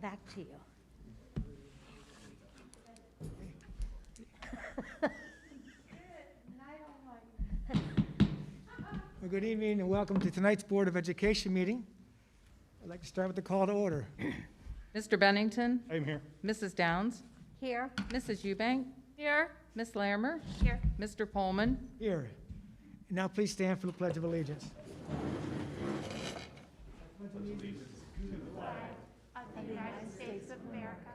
Back to you. Well, good evening and welcome to tonight's Board of Education meeting. I'd like to start with the call to order. Mr. Bennington? I'm here. Mrs. Downs? Here. Mrs. Eubank? Here. Ms. Larimer? Here. Mr. Pullman? Here. And now please stand for the Pledge of Allegiance. Of the United States of America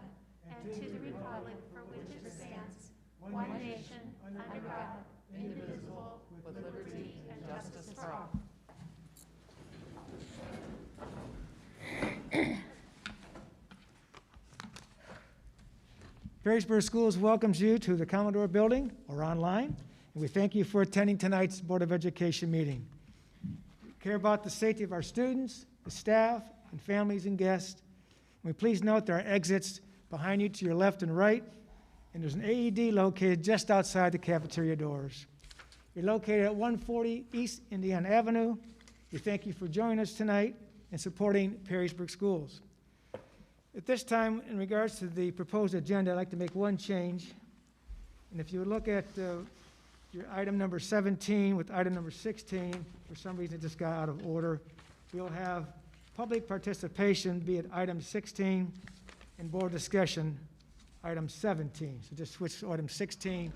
and to the republic for which it stands, one nation, under God, indivisible, with liberty and justice for all. Perrysburg Schools welcomes you to the Commodore Building or online, and we thank you for attending tonight's Board of Education meeting. We care about the safety of our students, the staff, and families and guests. And we please note there are exits behind you to your left and right, and there's an AED located just outside the cafeteria doors. You're located at 140 East Indiana Avenue. We thank you for joining us tonight and supporting Perrysburg Schools. At this time, in regards to the proposed agenda, I'd like to make one change. And if you would look at your item number 17 with item number 16, for some reason it just got out of order, we'll have public participation be at item 16 and board discussion item 17. So just switch to item 16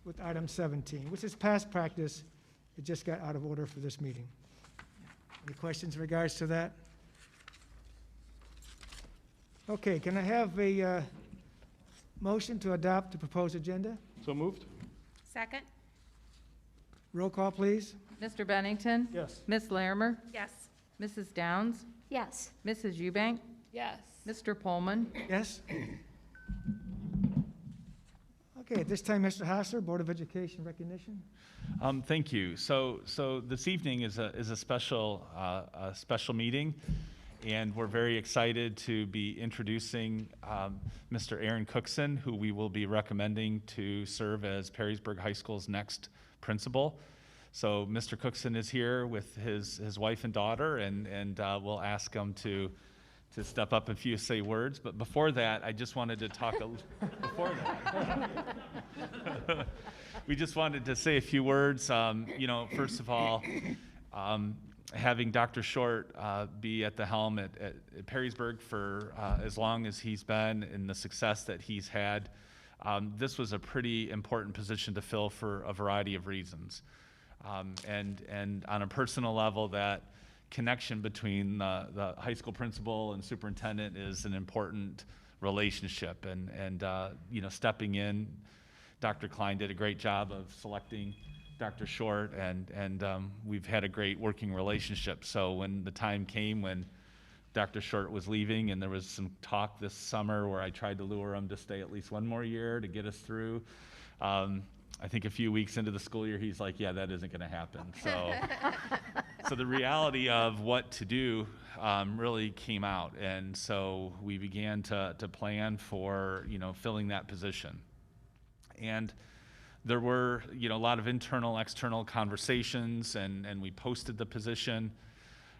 with item 17, which is past practice. It just got out of order for this meeting. Any questions in regards to that? Okay, can I have a motion to adopt the proposed agenda? So moved? Second? Roll call, please. Mr. Bennington? Yes. Ms. Larimer? Yes. Mrs. Downs? Yes. Mrs. Eubank? Yes. Mr. Pullman? Yes? Okay, at this time, Mr. Hassler, Board of Education recognition. Thank you. So this evening is a special meeting, and we're very excited to be introducing Mr. Aaron Cookson, who we will be recommending to serve as Perrysburg High School's next principal. So Mr. Cookson is here with his wife and daughter, and we'll ask him to step up and say words. But before that, I just wanted to talk before that. We just wanted to say a few words. First of all, having Dr. Short be at the helm at Perrysburg for as long as he's been and the success that he's had, this was a pretty important position to fill for a variety of reasons. And on a personal level, that connection between the high school principal and superintendent is an important relationship. And stepping in, Dr. Klein did a great job of selecting Dr. Short, and we've had a great working relationship. So when the time came when Dr. Short was leaving, and there was some talk this summer where I tried to lure him to stay at least one more year to get us through, I think a few weeks into the school year, he's like, yeah, that isn't going to happen. So the reality of what to do really came out. And so we began to plan for, filling that position. And there were, a lot of internal, external conversations, and we posted the position,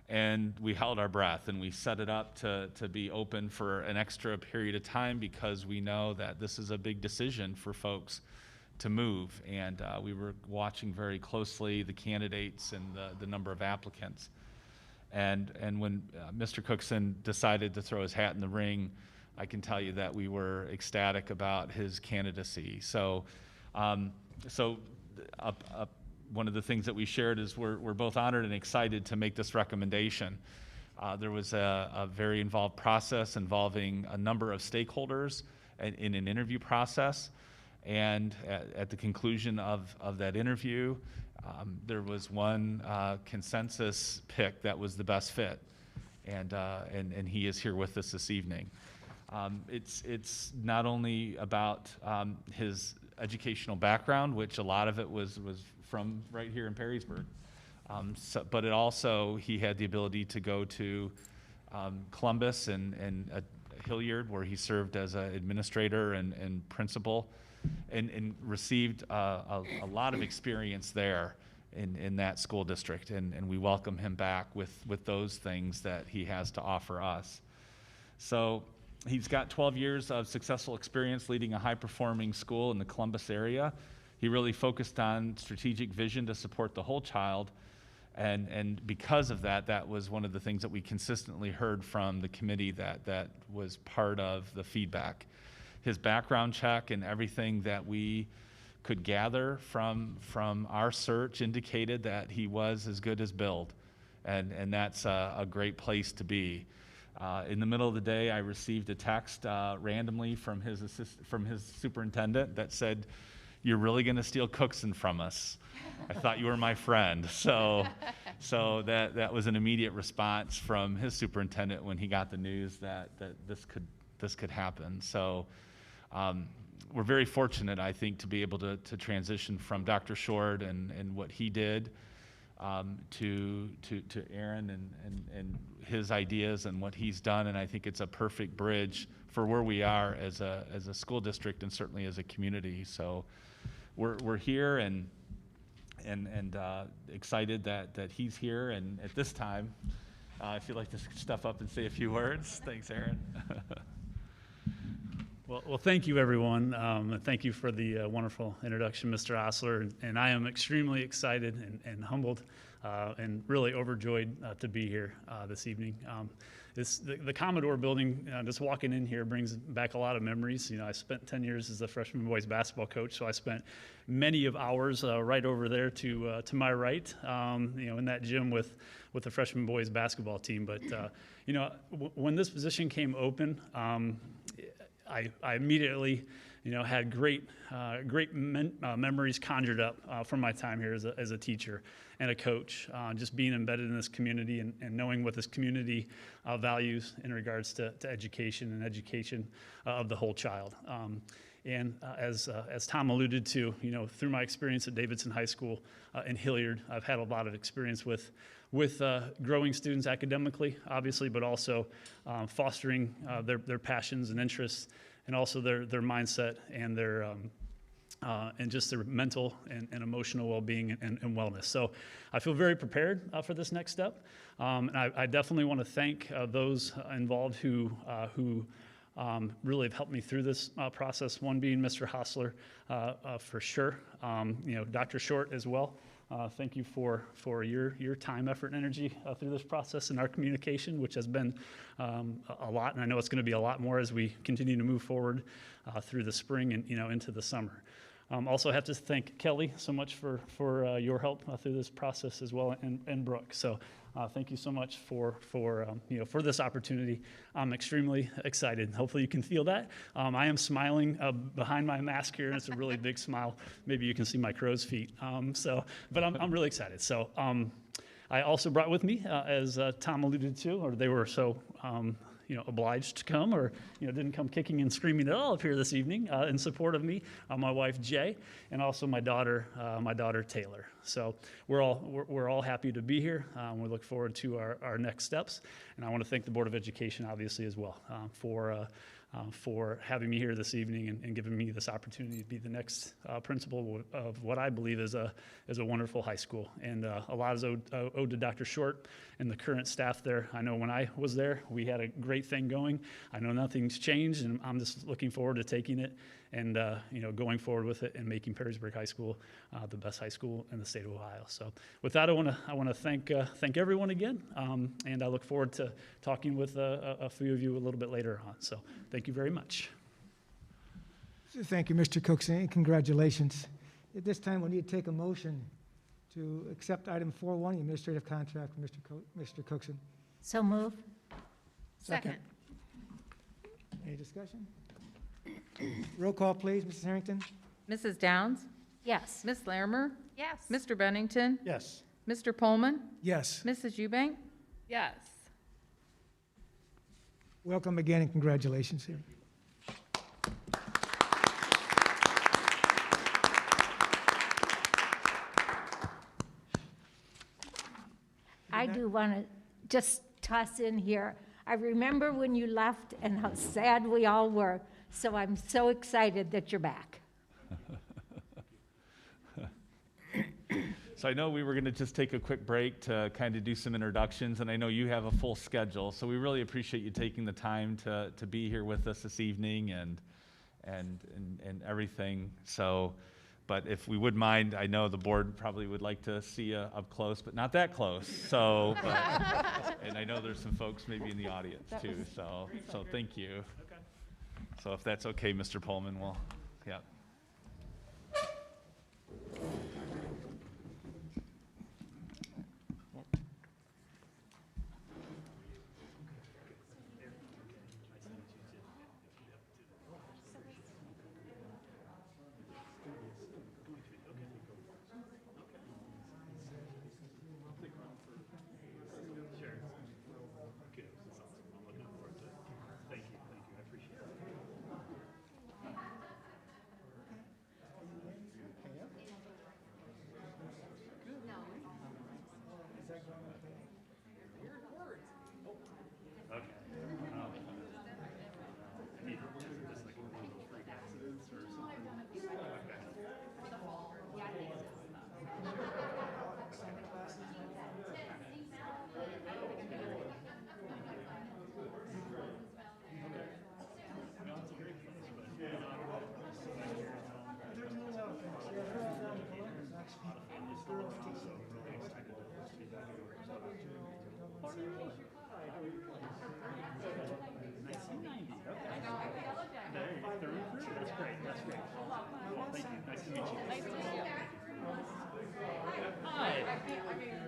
and we held our breath, and we set it up to be open for an extra period of time, because we know that this is a big decision for folks to move, and we were watching very closely the candidates and the number of applicants. And when Mr. Cookson decided to throw his hat in the ring, I can tell you that we were ecstatic about his candidacy. So one of the things that we shared is we're both honored and excited to make this recommendation. There was a very involved process involving a number of stakeholders in an interview process. And at the conclusion of that interview, there was one consensus pick that was the best fit, and he is here with us this evening. It's not only about his educational background, which a lot of it was from right here in Perrysburg, but it also, he had the ability to go to Columbus and Hilliard, where he served as an administrator and principal, and received a lot of experience there in that school district, and we welcome him back with those things that he has to offer us. So He's got 12 years of successful experience leading a high-performing school in the Columbus area. He really focused on strategic vision to support the whole child. And because of that, that was one of the things that we consistently heard from the committee that was part of the feedback. His background check and everything that we could gather from our search indicated that he was as good as billed. And that's a great place to be. In the middle of the day, I received a text randomly from his superintendent that said, "You're really going to steal Cookson from us. I thought you were my friend." So that was an immediate response from his superintendent when he got the news that this could happen. So we're very fortunate, I think, to be able to transition from Dr. Short and what he did to Aaron and his ideas and what he's done. And I think it's a perfect bridge for where we are as a school district and certainly as a community. So we're here and excited that he's here. And at this time, if you'd like to step up and say a few words. Thanks, Aaron. Well, thank you, everyone. And thank you for the wonderful introduction, Mr. Osler. And I am extremely excited and humbled and really overjoyed to be here this evening. The Commodore building, just walking in here brings back a lot of memories. You know, I spent 10 years as a freshman boys basketball coach, so I spent many of hours right over there to my right, in that gym with the freshman boys basketball team. But, when this position came open, I immediately, had great memories conjured up from my time here as a teacher and a coach, just being embedded in this community and knowing what this community values in regards to education and education of the whole child. As Tom alluded to, through my experience at Davidson High School in Hilliard, I've had a lot of experience with growing students academically, obviously, but also fostering their passions and interests, and also their mindset and their and just their mental and emotional well-being and wellness. So I feel very prepared for this next step, and I definitely want to thank those involved who really have helped me through this process. One being Mr. Hostler, for sure. Dr. Short as well. Thank you for your time, effort, and energy through this process and our communication, which has been a lot, and I know it's going to be a lot more as we continue to move forward through the spring and into the summer. Also have to thank Kelly so much for your help through this process as well, and Brooke. So thank you so much for this opportunity. I'm extremely excited. Hopefully you can feel that. I am smiling behind my mask here, and it's a really big smile. Maybe you can see my crow's feet. But I'm really excited. So I also brought with me, as Tom alluded to, or they were so obliged to come, or didn't come kicking and screaming at all up here this evening in support of me, my wife Jay, and also my daughter Taylor. So we're all happy to be here. We look forward to our next steps, and I want to thank the Board of Education obviously as well for having me here this evening and giving me this opportunity to be the next principal of what I believe is a wonderful high school. And a lot is owed to Dr. Short and the current staff there. I know when I was there, we had a great thing going. I know nothing's changed, and I'm just looking forward to taking it and going forward with it and making Perrysburg High School the best high school in the state of Ohio. So with that, I want to thank everyone again, and I look forward to talking with a few of you a little bit later on. So thank you very much. Thank you, Mr. Cookson, and congratulations. At this time, we need to take a motion to accept item 4.1, the administrative contract for Mr. Cookson. So move. Second. Any discussion? Roll call, please, Mrs. Harrington. Mrs. Downs? Yes. Ms. Larimer? Yes. Mr. Bennington? Yes. Mr. Pullman? Yes. Mrs. Eubank? Yes. Welcome again and congratulations here. I do want to just toss in here. I remember when you left and how sad we all were. So I'm so excited that you're back. So I know we were going to just take a quick break to kind of do some introductions, and I know you have a full schedule, so we really appreciate you taking the time to be here with us this evening and everything. So, but if we would mind, I know the board probably would like to see you up close, but not that close. So, and I know there's some folks maybe in the audience too. So thank you. So if that's okay, Mr. Pullman, we'll, yeah.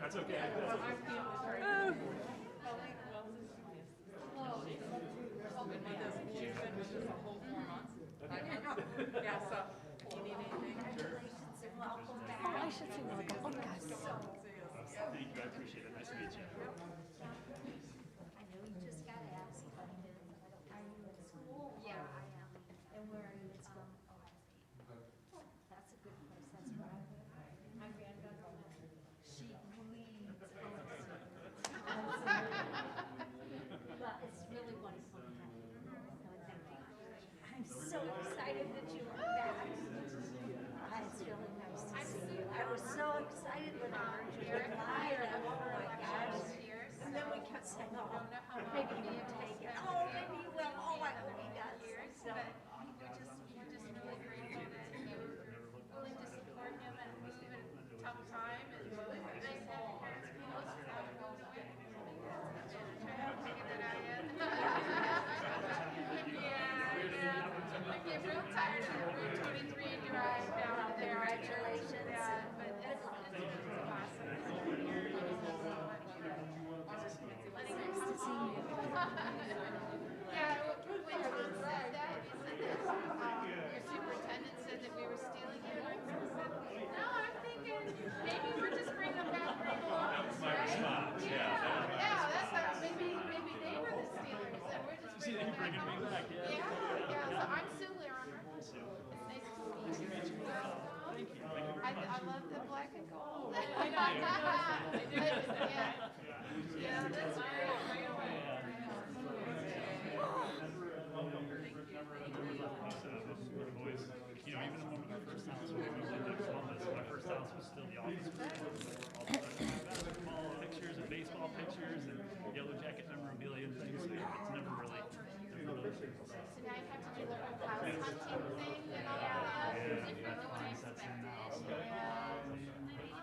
That's okay. I should say welcome. Oh, God. Thank you, I appreciate it. Nice to meet you. I know you just got asked, but are you in school? Yeah, I am. And where are you in school? That's a good place. That's where I live. My granddaughter went. She bleeds. But it's really wonderful to have you. I'm so excited that you are back. It's really nice to see you. I was so excited when I heard you were live. Oh my gosh. And then we kept saying, oh, maybe you will take it. Oh, maybe you will. Oh, I hope he does. So, We're just really grateful that you're willing to support him and move in a tough time, and it's nice having parents close without going away. I'm taking that out yet. Yeah. I get real tired of the Route 23 drive down there. congratulations. Yeah, but it's awesome. Nice to see you. Yeah, when Tom said that, he said that your superintendent said that we were stealing it. And I said, no, I'm thinking maybe we're just bringing them back where they belong, right? Yeah, that's how, maybe they were the stealers and we're just bringing them back. Yeah, so I'm Sue Larimer. It's nice to meet you. I love the black and gold. I know. Yeah, that's great. You know, even when my first house, when we moved into Columbus, my first house was still the office. Basketball pictures and baseball pictures and Yellow Jacket memorabilia and things. So it's never really. So now you have to do the whole house hunting thing and all that.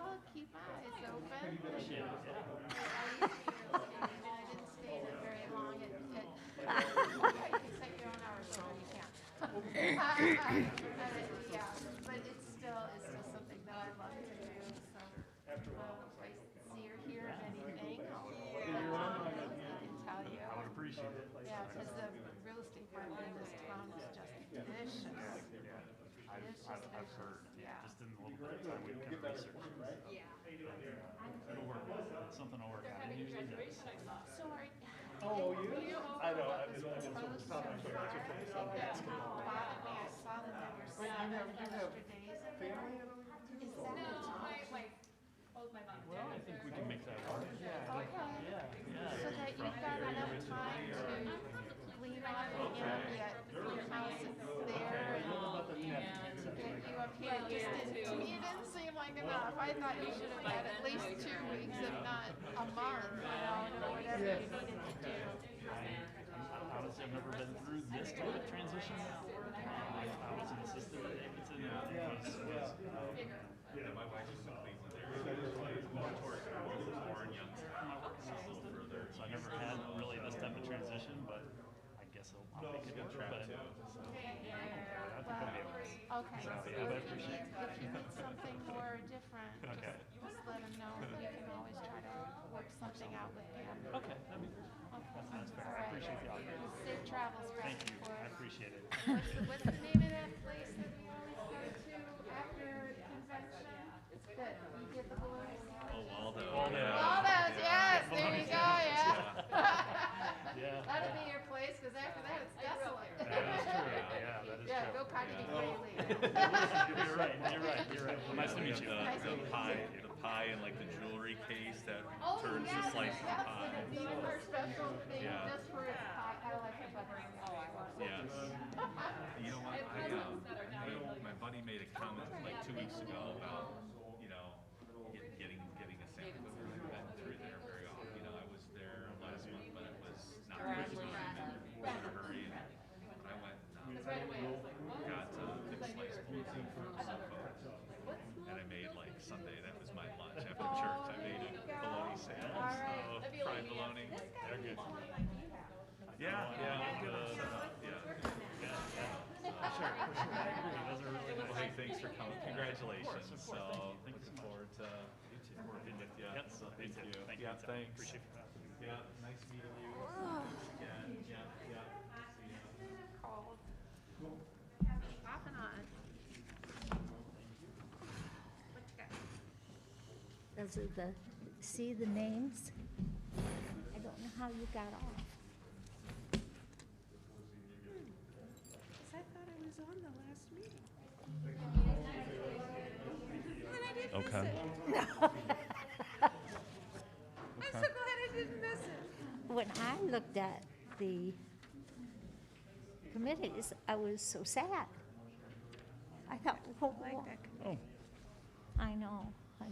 Oh, keep eyes open. I didn't stay there very long. You can set your own hours, so you can't. Yeah, but it's still something that I love to do. So if I see or hear of anything, I can tell you. I would appreciate it. Yeah, because the real estate market in this town is just vicious. I've heard, just in a little bit of time, we've kind of researched it. It'll work. It's something will work out. It usually does. So are Oh, you? I know. I've been opposed to basketball? That bothered me. I saw that there were 7 extra days in there. Is that Well, I think we can make that work. okay? Yeah. So that you've got enough time to clean up and get your house there and to get you up here. It just didn't, to me, it didn't seem like enough. I I thought you should have had at least 2 weeks, if not a month, to whatever you needed to do. Honestly, I've never been through this type of transition before. I was an assistant at Davidson. My wife is from Cleveland area. Born Youngstown. So I never had really this type of transition, but I guess I'll make it work. But I think I'll be able to. Okay, So, so yeah, I appreciate it. if you need something more different, Okay. just let them know. We can always try to work something out with Pam. Okay, that'd be great. Okay. That's fair. All I right. appreciate the offer. Safe travels back Thank you. and forth. I appreciate it. What's the name of that place that we always go to after convention? That you get the balloons? Waldo. Waldo's, yes, there you go, yeah. Yeah. That'll be your place, because after that it's desolate. That is true. Yeah, that is Yeah, true. go party me greatly. You're right. You're right. You're right. Well, nice to meet you. The pie and like the jewelry case that Oh, turns yes, the slice of that's pie. gonna be our special thing, Yeah. just for its pie. I like it better. Yes. You know what? My buddy made a comment like 2 weeks ago about, getting a sample. I haven't been through there very often. I was there last month, but it was not very time and was in a hurry. And I went and got big slice bologna for some folks. And I made like Sunday, that was my lunch after church. I made a bologna sandwich. So fried bologna. They're good. Yeah. Sure. I agree. Those are really Well, nice. hey, thanks for coming. Congratulations. Of course. Thank you so Looking much. forward to working with you. Yep. So Me thank too. you. Thank you. Yeah, Tom. thanks. Appreciate that. Yeah, nice meeting you. Again. Yeah. See ya. Cold. Off and on. What you got? Those are see the names? I don't know how you got off. I thought I was on the last meeting. Okay. I'm so glad I didn't miss it. When I looked at the committees, I was so sad. I thought, well, I like that. Oh. I know. I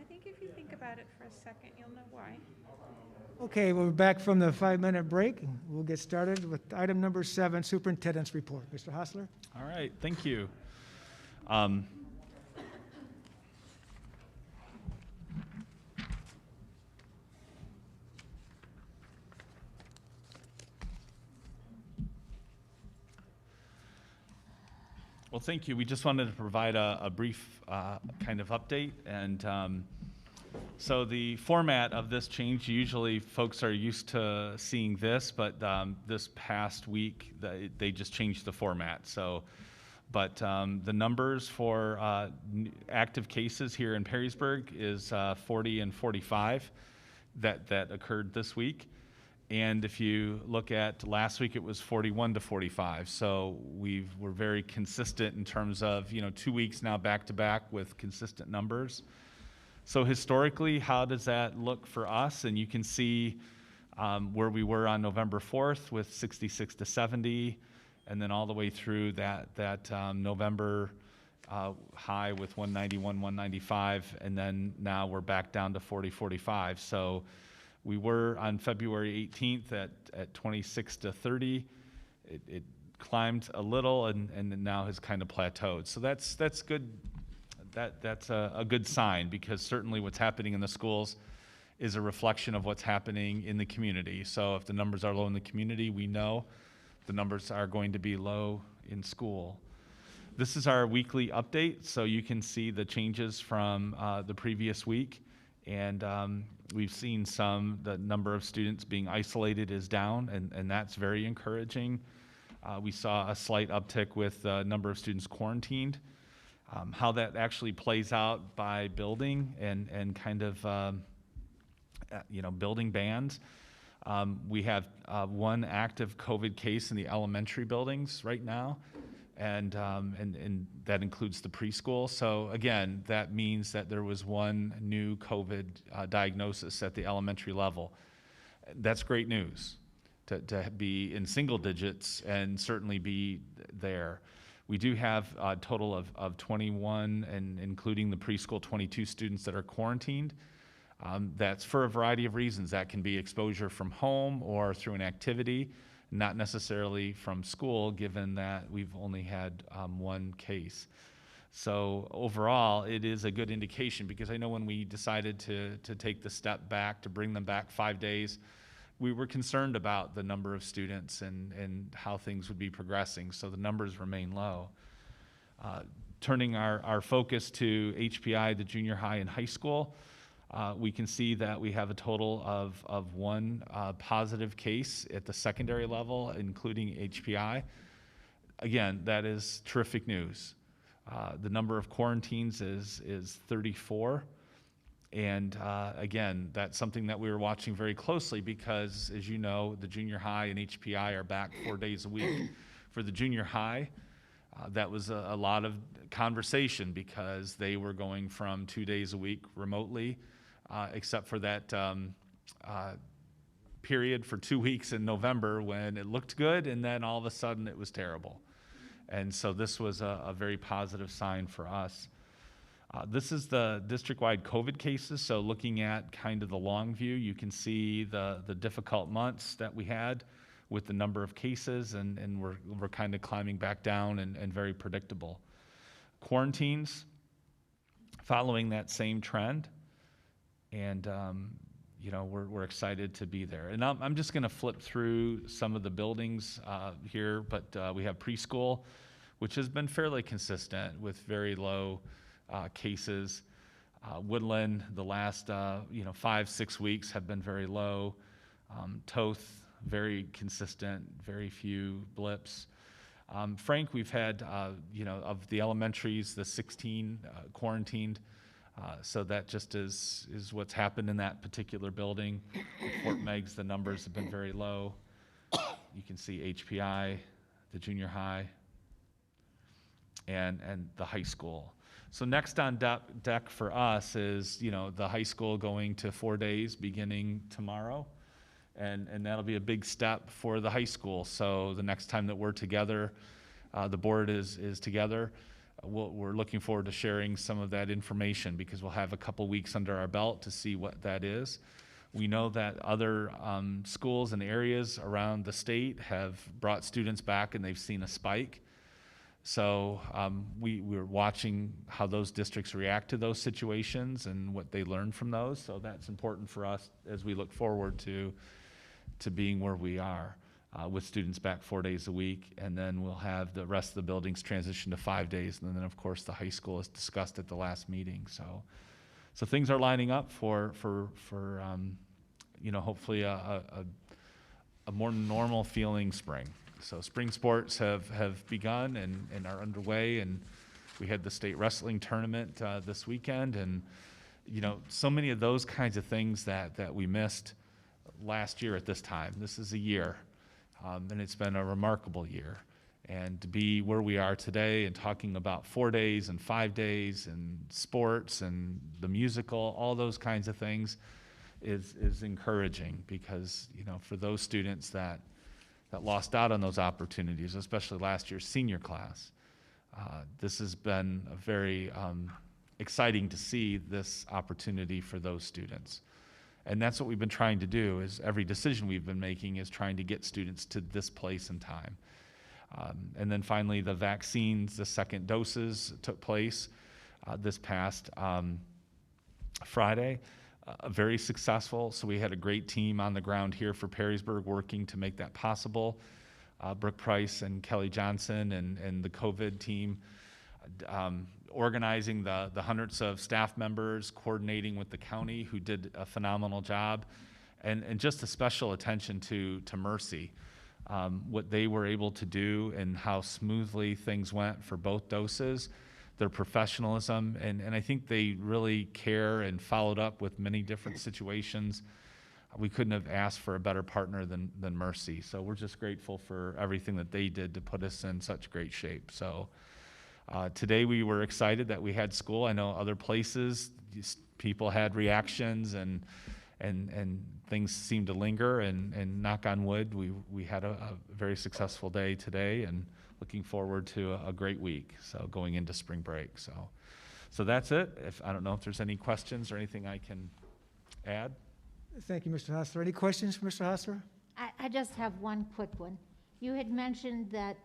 think if you think about it for a second, you'll know why. Okay, we're back from the 5-minute break. And we'll get started with item number 7, Superintendent's Report. Mr. Hostler? All right, thank you. Well, thank you. We just wanted to provide a brief kind of update. And so the format of this change, usually folks are used to seeing this, but this past week, they just changed the format. So, but the numbers for active cases here in Perrysburg is 40 and 45 that occurred this week. And if you look at last week, it was 41 to 45. So we're very consistent in terms of, 2 weeks now back to back with consistent numbers. So historically, how does that look for us? And you can see where we were on November 4th with 66 to 70, and then all the way through that November high with 191, 195, and then now we're back down to 40, 45. So we were on February 18th at 26 to 30. It climbed a little and now has kind of plateaued. So that's good. That's a good sign, because certainly what's happening in the schools is a reflection of what's happening in the community. So if the numbers are low in the community, we know the numbers are going to be low in school. This is our weekly update, so you can see the changes from the previous week. And we've seen the number of students being isolated is down, and that's very encouraging. We saw a slight uptick with the number of students quarantined. How that actually plays out by building and kind of, building bands. We have one active COVID case in the elementary buildings right now, and that includes the preschool. So again, that means that there was one new COVID diagnosis at the elementary level. That's great news to be in single digits and certainly be there. We do have a total of 21, and including the preschool, 22 students that are quarantined. That's for a variety of reasons. That can be exposure from home or through an activity, not necessarily from school, given that we've only had one case. So overall, it is a good indication, because I know when we decided to take the step back, to bring them back 5 days, we were concerned about the number of students and how things would be progressing. So the numbers remain low. Turning our focus to HPI, the junior high and high school, we can see that we have a total of one positive case at the secondary level, including HPI. Again, that is terrific news. The number of quarantines is 34. And again, that's something that we were watching very closely, because, as you know, the junior high and HPI are back 4 days a week. For the junior high, that was a lot of conversation, because they were going from 2 days a week remotely, except for that period for 2 weeks in November when it looked good, and then all of a sudden it was terrible. And so this was a very positive sign for us. This is the district-wide COVID cases. So looking at kind of the long view, you can see the difficult months that we had with the number of cases, and we're kind of climbing back down and very predictable. Quarantines, following that same trend, and you know, we're excited to be there. And I'm just going to flip through some of the buildings here, but we have preschool, which has been fairly consistent with very low cases. Woodland, the last 5-6 weeks have been very low. Toth, very consistent, very few blips. Frank, we've had of the elementaries, the 16 quarantined. So that just is what's happened in that particular building. Fort Meigs, the numbers have been very low. You can see HPI, the junior high, and the high school. So next on deck for us is, the high school going to 4 days beginning tomorrow. And that'll be a big step for the high school. So the next time that we're together, the board is together, we're looking forward to sharing some of that information, because we'll have a couple weeks under our belt to see what that is. We know that other schools and areas around the state have brought students back, and they've seen a spike. So we're watching how those districts react to those situations and what they learn from those. So that's important for us as we look forward to being where we are with students back 4 days a week. And then we'll have the rest of the buildings transition to 5 days. And then, of course, the high school is discussed at the last meeting. So things are lining up for hopefully a more normal feeling spring. So spring sports have begun and are underway, and we had the state wrestling tournament this weekend, and so many of those kinds of things that we missed last year at this time. This is a year, and it's been a remarkable year. And to be where we are today and talking about 4 days and 5 days and sports and the musical, all those kinds of things is encouraging, because for those students that lost out on those opportunities, especially last year's senior class. This has been a very exciting to see this opportunity for those students. And that's what we've been trying to do, is every decision we've been making is trying to get students to this place and time. And then finally, the vaccines, the second doses took place this past Friday. Very successful. So we had a great team on the ground here for Perrysburg working to make that possible. Brooke Price and Kelly Johnson and the COVID team organizing the hundreds of staff members, coordinating with the county, who did a phenomenal job, and just a special attention to Mercy, what they were able to do and how smoothly things went for both doses. Their professionalism, and I think they really care and followed up with many different situations. We couldn't have asked for a better partner than Mercy. So we're just grateful for everything that they did to put us in such great shape. So today we were excited that we had school. I know other places, people had reactions and things seemed to linger, and knock on wood, we had a very successful day today, and looking forward to a great week, so going into spring break. So that's it. I don't know if there's any questions or anything I can add. Thank you, Mr. Hostler. Any questions for Mr. Hostler? I just have one quick one. You had mentioned that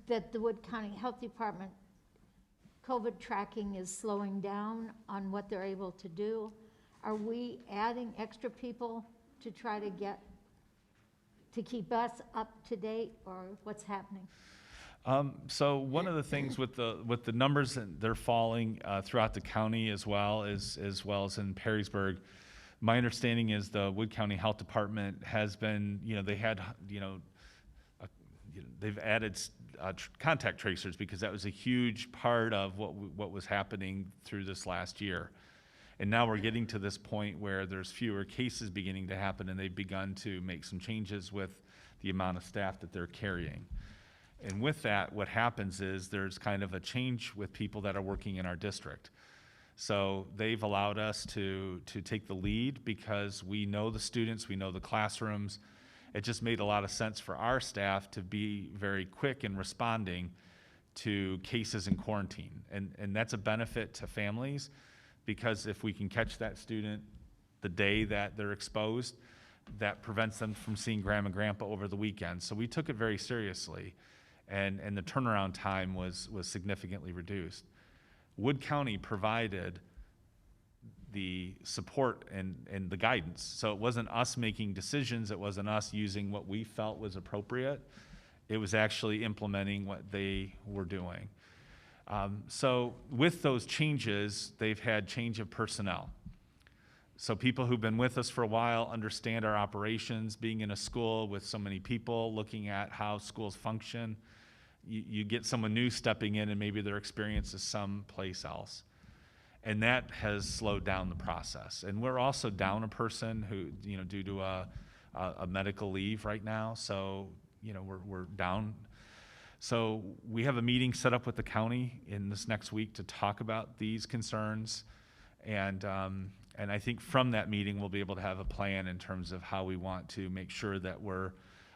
that the Wood County Health Department COVID tracking is slowing down on what they're able to do. Are we adding extra people to try to keep us up to date, or what's happening? So one of the things with the numbers that they're falling throughout the county as well as in Perrysburg, my understanding is the Wood County Health Department has been, they've added contact tracers because that was a huge part of what was happening through this last year. And now we're getting to this point where there's fewer cases beginning to happen, and they've begun to make some changes with the amount of staff that they're carrying. And with that, what happens is there's kind of a change with people that are working in our district. So they've allowed us to take the lead because we know the students, we know the classrooms. It just made a lot of sense for our staff to be very quick in responding to cases in quarantine. And that's a benefit to families, because if we can catch that student the day that they're exposed, that prevents them from seeing grandma and grandpa over the weekend. So we took it very seriously, and the turnaround time was significantly reduced. Wood County provided the support and the guidance. So it wasn't us making decisions, it wasn't us using what we felt was appropriate. It was actually implementing what they were doing. So with those changes, they've had change of personnel. So people who've been with us for a while understand our operations, being in a school with so many people, looking at how schools function. You get someone new stepping in and maybe their experience is someplace else. And that has slowed down the process. And we're also down a person who, due to a medical leave right now. So, we're down. So we have a meeting set up with the county in this next week to talk about these concerns. And I think from that meeting, we'll be able to have a plan in terms of how we want to make sure that we're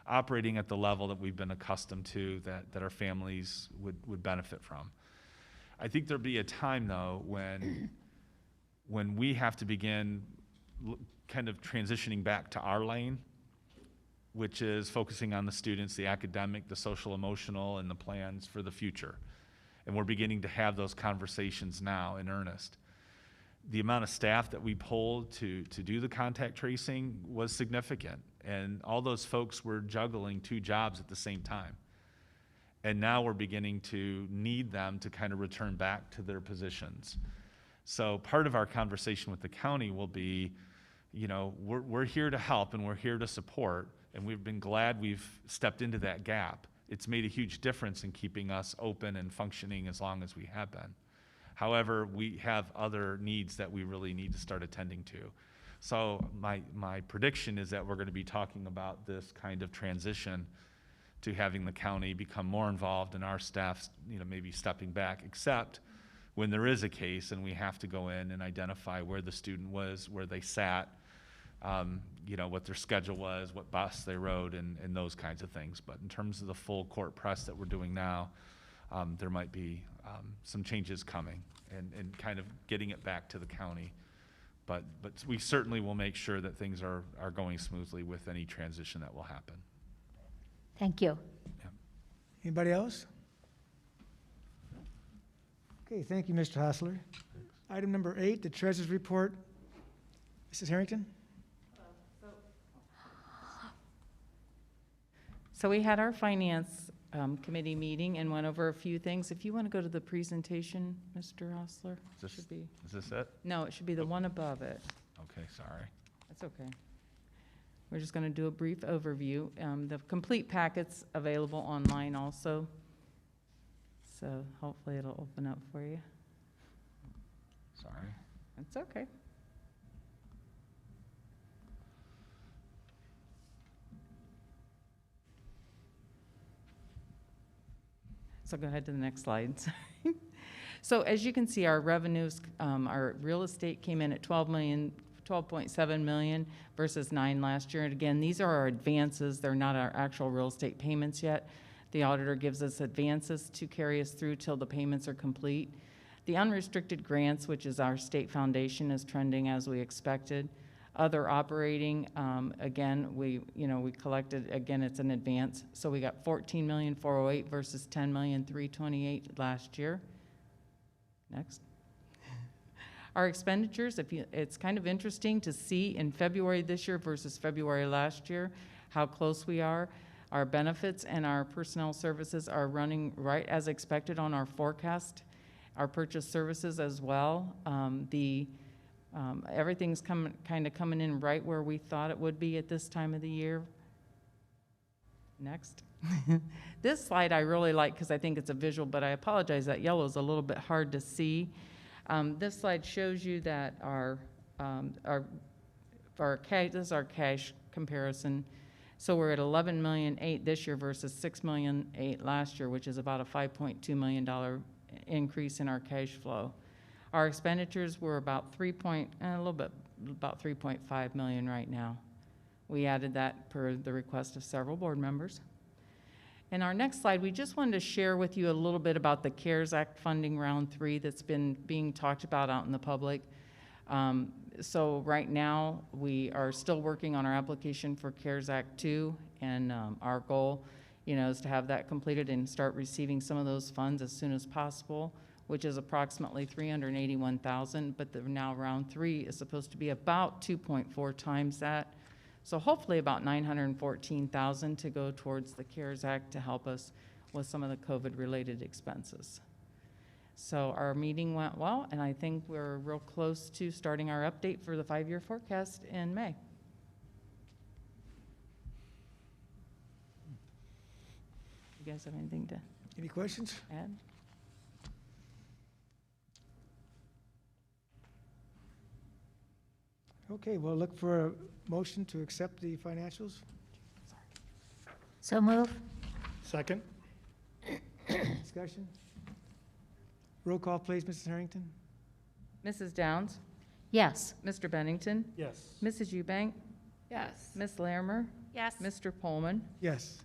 operating at the level that we've been accustomed to, that our families would benefit from. I think there'll be a time, though, when we have to begin kind of transitioning back to our lane, which is focusing on the students, the academic, the social emotional, and the plans for the future. And we're beginning to have those conversations now in earnest. The amount of staff that we pulled to do the contact tracing was significant. And all those folks were juggling 2 jobs at the same time. And now we're beginning to need them to kind of return back to their positions. So part of our conversation with the county will be, we're here to help and we're here to support, and we've been glad we've stepped into that gap. It's made a huge difference in keeping us open and functioning as long as we have been. However, we have other needs that we really need to start attending to. So my prediction is that we're going to be talking about this kind of transition to having the county become more involved and our staff, maybe stepping back, except when there is a case and we have to go in and identify where the student was, where they sat, what their schedule was, what bus they rode, and those kinds of things. But in terms of the full court press that we're doing now, there might be some changes coming and kind of getting it back to the county. But we certainly will make sure that things are going smoothly with any transition that will happen. Thank you. Anybody else? Okay, thank you, Mr. Hostler. Item number 8, the Treasurer's Report. Mrs. Harrington? So we had our Finance Committee meeting and went over a few things. If you want to go to the presentation, Mr. Hostler, Is this it? No, it should be the one above it. Okay, sorry. That's okay. We're just going to do a brief overview. The complete packet's available online also, so hopefully it'll open up for you. Sorry. It's okay. So go ahead to the next slide. So as you can see, our revenues, our real estate came in at 12.7 million versus 9 last year. And again, these are our advances. They're not our actual real estate payments yet. The auditor gives us advances to carry us through till the payments are complete. The unrestricted grants, which is our state foundation, is trending as we expected. Other operating, again, we collected, again, it's an advance. So we got 14,408 versus 10,328 last year. Next. Our expenditures, it's kind of interesting to see in February this year versus February last year, how close we are. Our benefits and our personnel services are running right as expected on our forecast. Our purchase services as well. Everything's kind of coming in right where we thought it would be at this time of the year. Next. This slide I really like because I think it's a visual, but I apologize, that yellow is a little bit hard to see. This slide shows you that this is our cash comparison. So we're at 11,000,008 this year versus 6,000,008 last year, which is about a $5.2 million increase in our cash flow. Our expenditures were about about 3.5 million right now. We added that per the request of several board members. In our next slide, we just wanted to share with you a little bit about the CARES Act funding round 3 that's been being talked about out in the public. So right now, we are still working on our application for CARES Act 2, and our goal, is to have that completed and start receiving some of those funds as soon as possible, which is approximately 381,000, but now round 3 is supposed to be about 2.4 times that. So hopefully about 914,000 to go towards the CARES Act to help us with some of the COVID-related expenses. So our meeting went well, and I think we're real close to starting our update for the 5-year forecast in May. You guys have anything to Any questions? add? Okay, we'll look for a motion to accept the financials. So move. Second? Discussion? Roll call, please, Mrs. Harrington. Mrs. Downs? Yes. Mr. Bennington? Yes. Mrs. Eubank? Yes. Ms. Larimer? Yes. Mr. Pullman? Yes.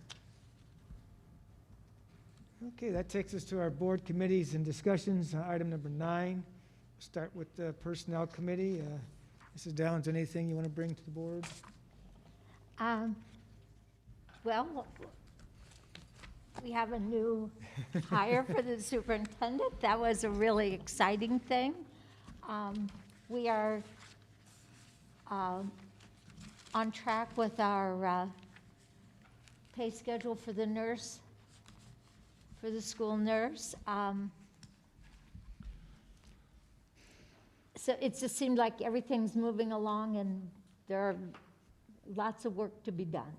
Okay, that takes us to our board committees and discussions. Item number 9. Start with the Personnel Committee. Mrs. Downs, anything you want to bring to the board? Well, we have a new hire for the superintendent. That was a really exciting thing. We are on track with our pay schedule for the nurse, for the school nurse. So it just seemed like everything's moving along and there are lots of work to be done.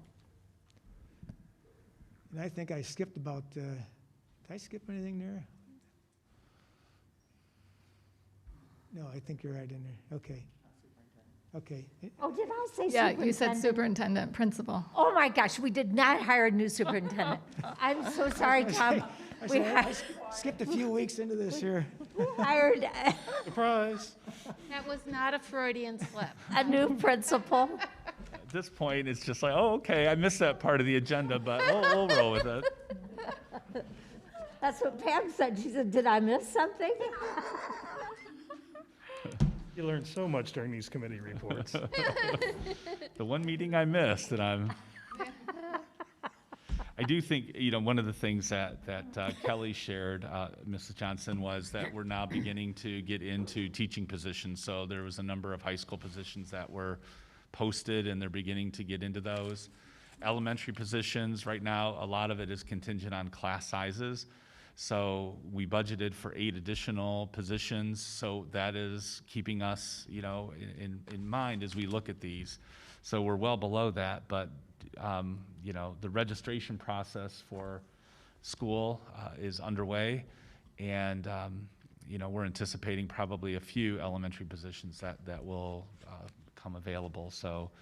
And I think I skipped about, did I skip anything there? No, I think you're right in there. Okay. Okay. Oh, did I say Yeah, superintendent? you said superintendent, principal. Oh, my gosh, we did not hire a new superintendent. I'm so sorry, Tom. We I skipped a few weeks into this here. hired Surprise. That was not a Freudian slip. a new principal. At this point, it's just like, oh, okay, I missed that part of the agenda, but we'll roll with it. That's what Pam said. She said, did I miss something? You learn so much during these committee reports. The one meeting I missed, and I do think, one of the things that Kelly shared, Mrs. Johnson, was that we're now beginning to get into teaching positions. So there was a number of high school positions that were posted, and they're beginning to get into those. Elementary positions, right now, a lot of it is contingent on class sizes. So we budgeted for 8 additional positions, so that is keeping us, in mind as we look at these. So we're well below that, but, the registration process for school is underway, and, we're anticipating probably a few elementary positions that will come available. So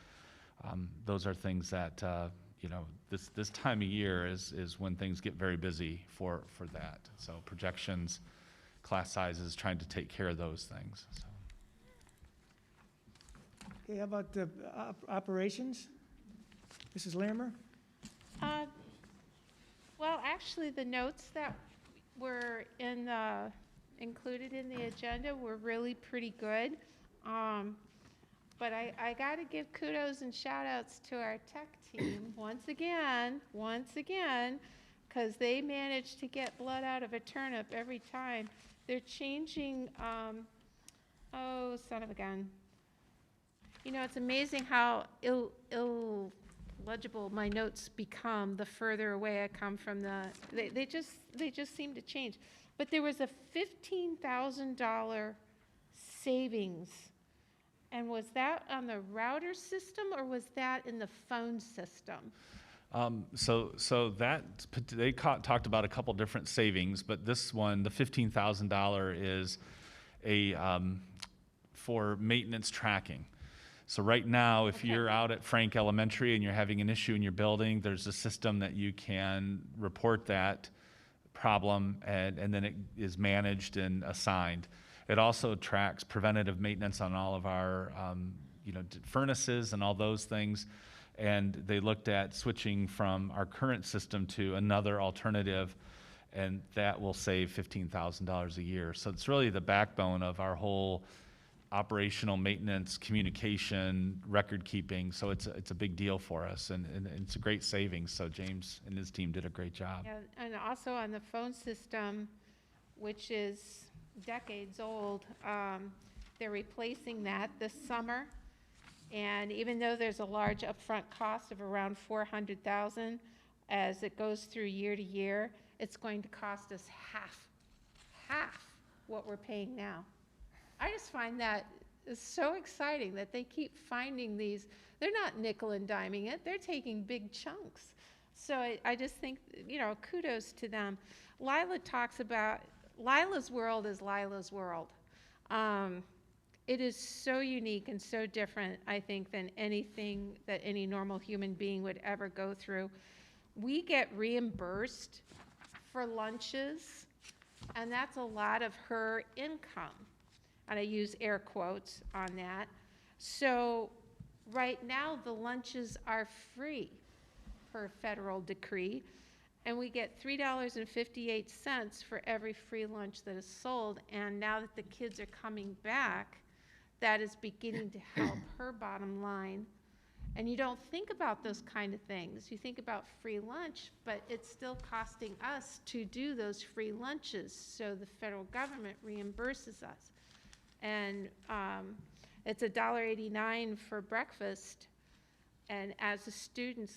those are things that, this time of year is when things get very busy for that. So projections, class sizes, trying to take care of those things. So. Okay, how about the operations? Mrs. Lammer? Well, actually, the notes that were included in the agenda were really pretty good. But I got to give kudos and shout outs to our tech team once again, because they managed to get blood out of a turnip every time. They're changing, oh, son of a gun. You know, it's amazing how illegible my notes become the further away I come from they just seem to change. But there was a $15,000 savings. And was that on the router system or was that in the phone system? So that, they talked about a couple different savings, but this one, the $15,000 is for maintenance tracking. So right now, if you're out at Frank Elementary and you're having an issue in your building, there's a system that you can report that problem and then it is managed and assigned. It also tracks preventative maintenance on all of our furnaces and all those things. And they looked at switching from our current system to another alternative, and that will save $15,000 a year. So it's really the backbone of our whole operational maintenance, communication, record keeping. So it's a big deal for us, and it's a great savings. So James and his team did a great job. Yeah, and also on the phone system, which is decades old, they're replacing that this summer. And even though there's a large upfront cost of around $400,000, as it goes through year to year, it's going to cost us half what we're paying now. I just find that is so exciting that they keep finding these. They're not nickel and diming it, they're taking big chunks. So I just think, kudos to them. Lila talks about, Lila's world is Lila's world. It is so unique and so different, I think, than anything that any normal human being would ever go through. We get reimbursed for lunches, and that's a lot of her income. And I use air quotes on that. So right now, the lunches are free per federal decree, and we get $3.58 for every free lunch that is sold. And now that the kids are coming back, that is beginning to help her bottom line. And you don't think about those kind of things. You think about free lunch, but it's still costing us to do those free lunches, so the federal government reimburses us. And it's $1.89 for breakfast, and as the students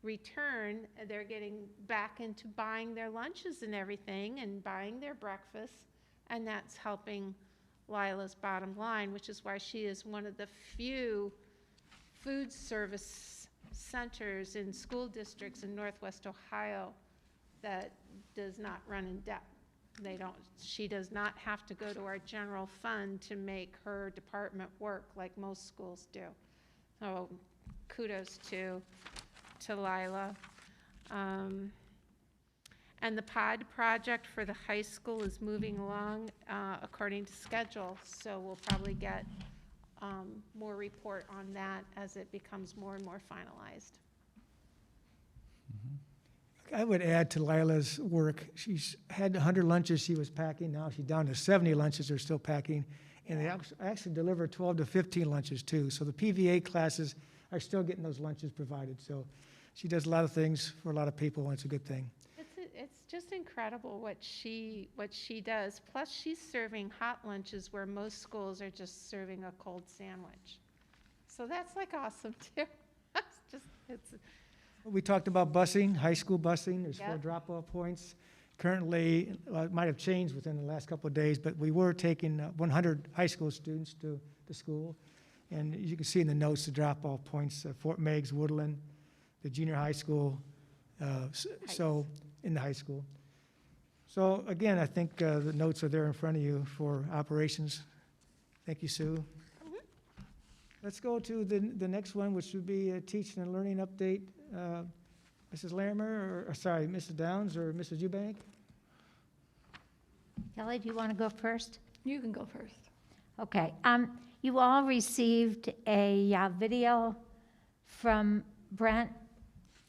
return, they're getting back into buying their lunches and everything and buying their breakfast, and that's helping Lila's bottom line, which is why she is one of the few food service centers in school districts in Northwest Ohio that does not run in debt. She does not have to go to our general fund to make her department work like most schools do. So kudos to Lila. And the pod project for the high school is moving along according to schedule, so we'll probably get more report on that as it becomes more and more finalized. I would add to Lila's work, she's had 100 lunches she was packing, now she's down to 70 lunches they're still packing, and they actually deliver 12 to 15 lunches too, so the PVA classes are still getting those lunches provided, so she does a lot of things for a lot of people, and it's a good thing. It's just incredible what she does. Plus, she's serving hot lunches where most schools are just serving a cold sandwich. So that's like awesome too. We talked about busing, high school busing. There's 4 Yep. drop-off points. Currently, it might have changed within the last couple of days, but we were taking 100 high school students to school. And you can see in the notes the drop-off points, Fort Meigs, Woodland, the junior high school, so in the high school. So again, I think the notes are there in front of you for operations. Thank you, Sue. Let's go to the next one, which would be a teaching and learning update. Mrs. Larimer, or sorry, Mrs. Downs or Mrs. Eubank? Kelly, do you want to go first? You can go first. Okay. You all received a video from Brent.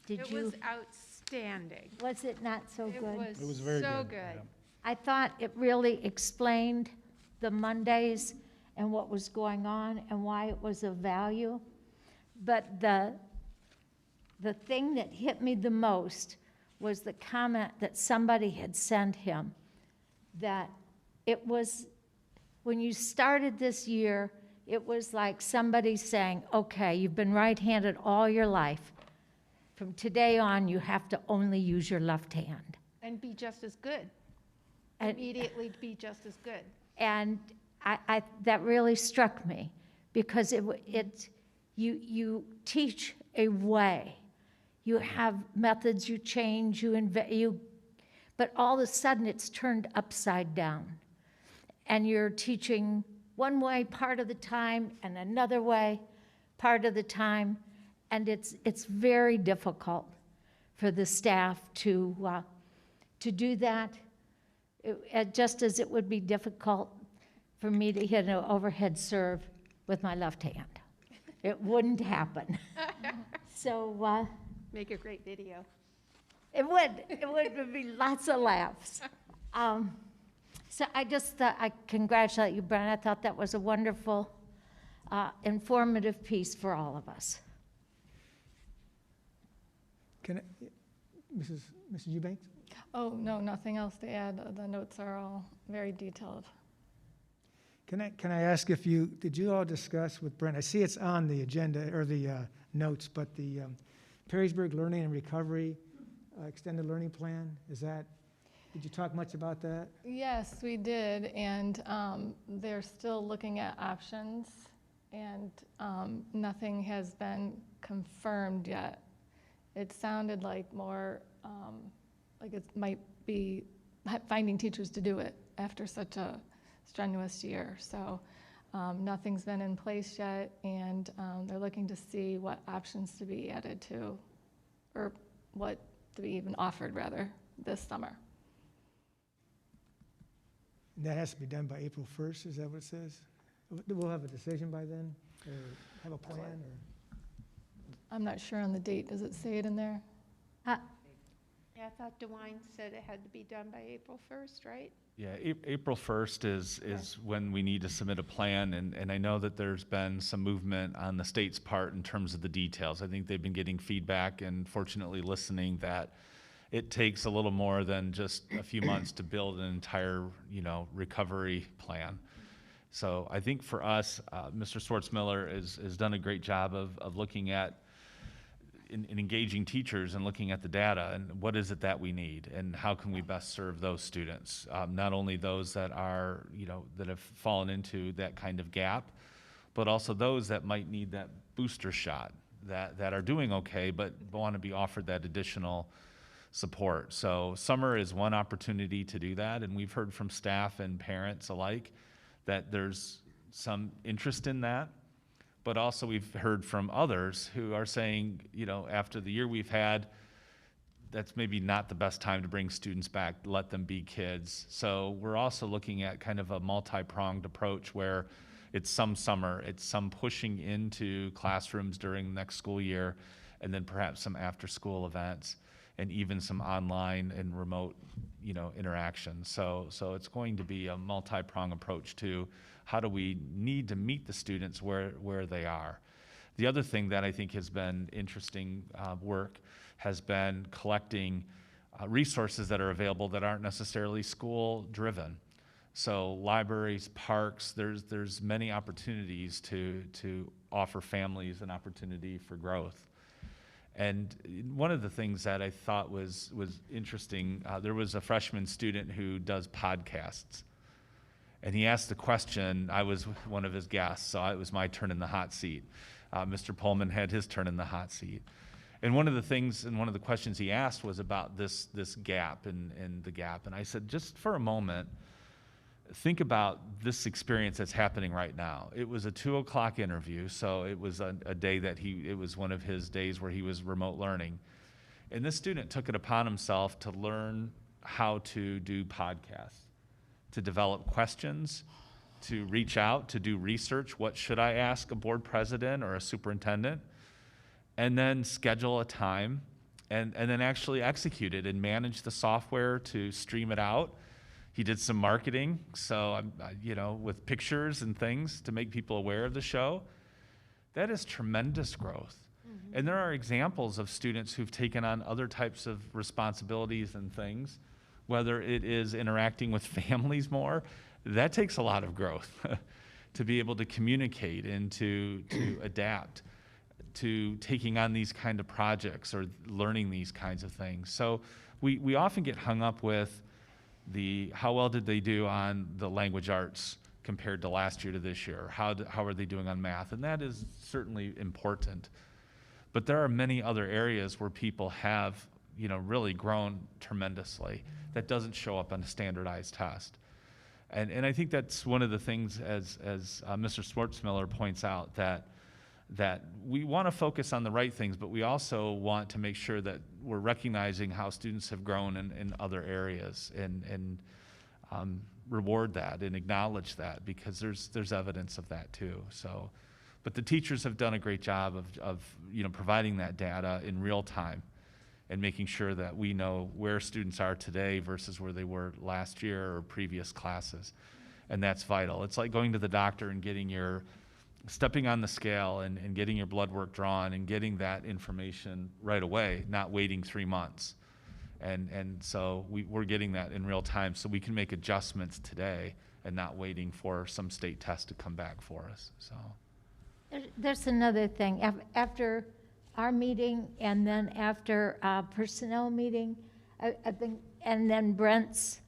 Did It you? was outstanding. Was it not so It good? was It was very so good, good. I thought it really explained the Mondays and what was going on and why it was of value. But the thing that hit me the most was the comment that somebody had sent him, that it was, when you started this year, it was like somebody saying, okay, you've been right-handed all your life. From today on, you have to only use your left hand. And be just as good. And- Immediately be just as good. And that really struck me, because you teach a way. You have methods, you change, but all of a sudden it's turned upside down. And you're teaching one way part of the time and another way part of the time. And it's very difficult for the staff to do that. Just as it would be difficult for me to hit an overhead serve with my left hand. It wouldn't happen. So Make a great video. it would be lots of laughs. So I just thought, I congratulate you, Brent. I thought that was a wonderful, informative piece for all of us. Can I, Mrs. Eubanks? Oh, no, nothing else to add. The notes are all very detailed. Can I ask did you all discuss with Brent, I see it's on the agenda, or the notes, but the Perrysburg Learning and Recovery Extended Learning Plan, did you talk much about that? Yes, we did, and they're still looking at options, and nothing has been confirmed yet. It sounded like more, like it might be finding teachers to do it after such a strenuous year. So nothing's been in place yet, and they're looking to see what options to be added to, or what to be even offered, rather, this summer. And that has to be done by April 1st, is that what it says? We'll have a decision by then, or have a plan, or? I'm not sure on the date. Does it say it in there? Yeah, I thought DeWine said it had to be done by April 1st, right? Yeah, April 1st is when we need to submit a plan, and I know that there's been some movement on the state's part in terms of the details. I think they've been getting feedback and fortunately listening that it takes a little more than just a few months to build an entire, recovery plan. So I think for us, Mr. Swartzmiller has done a great job of looking at in engaging teachers and looking at the data and what is it that we need and how can we best serve those students, not only those that are, that have fallen into that kind of gap, but also those that might need that booster shot, that are doing okay but want to be offered that additional support. So summer is one opportunity to do that, and we've heard from staff and parents alike that there's some interest in that. But also we've heard from others who are saying, after the year we've had, that's maybe not the best time to bring students back, let them be kids. So we're also looking at kind of a multi-pronged approach where it's some summer, it's some pushing into classrooms during the next school year, and then perhaps some after-school events, and even some online and remote, interactions. So it's going to be a multi-pronged approach to how do we need to meet the students where they are. The other thing that I think has been interesting work has been collecting resources that are available that aren't necessarily school-driven. So libraries, parks, there's many opportunities to offer families an opportunity for growth. And one of the things that I thought was interesting, there was a freshman student who does podcasts. And he asked the question, I was one of his guests, so it was my turn in the hot seat. Mr. Pullman had his turn in the hot seat. And one of the things and one of the questions he asked was about this gap and the gap. And I said, just for a moment, think about this experience that's happening right now. It was a 2:00 interview, so it was a day that it was one of his days where he was remote learning. And this student took it upon himself to learn how to do podcasts, to develop questions, to reach out, to do research. What should I ask a board president or a superintendent? And then schedule a time and then actually execute it and manage the software to stream it out. He did some marketing, so with pictures and things to make people aware of the show. That is tremendous growth. And there are examples of students who've taken on other types of responsibilities and things, whether it is interacting with families more. That takes a lot of growth to be able to communicate and to adapt to taking on these kind of projects or learning these kinds of things. So we often get hung up with how well did they do on the language arts compared to last year to this year? How are they doing on math? And that is certainly important. But there are many other areas where people have, really grown tremendously. That doesn't show up on a standardized test. And I think that's one of the things, as Mr. Schwartzmiller points out, that we want to focus on the right things, but we also want to make sure that we're recognizing how students have grown in other areas and reward that and acknowledge that, because there's evidence of that too. So, but the teachers have done a great job of providing that data in real time and making sure that we know where students are today versus where they were last year or previous classes. And that's vital. It's like going to the doctor and stepping on the scale and getting your blood work drawn and getting that information right away, not waiting 3 months. And so we're getting that in real time so we can make adjustments today and not waiting for some state test to come back for us. So There's another thing. After our meeting and then after personnel meeting, and then Brent's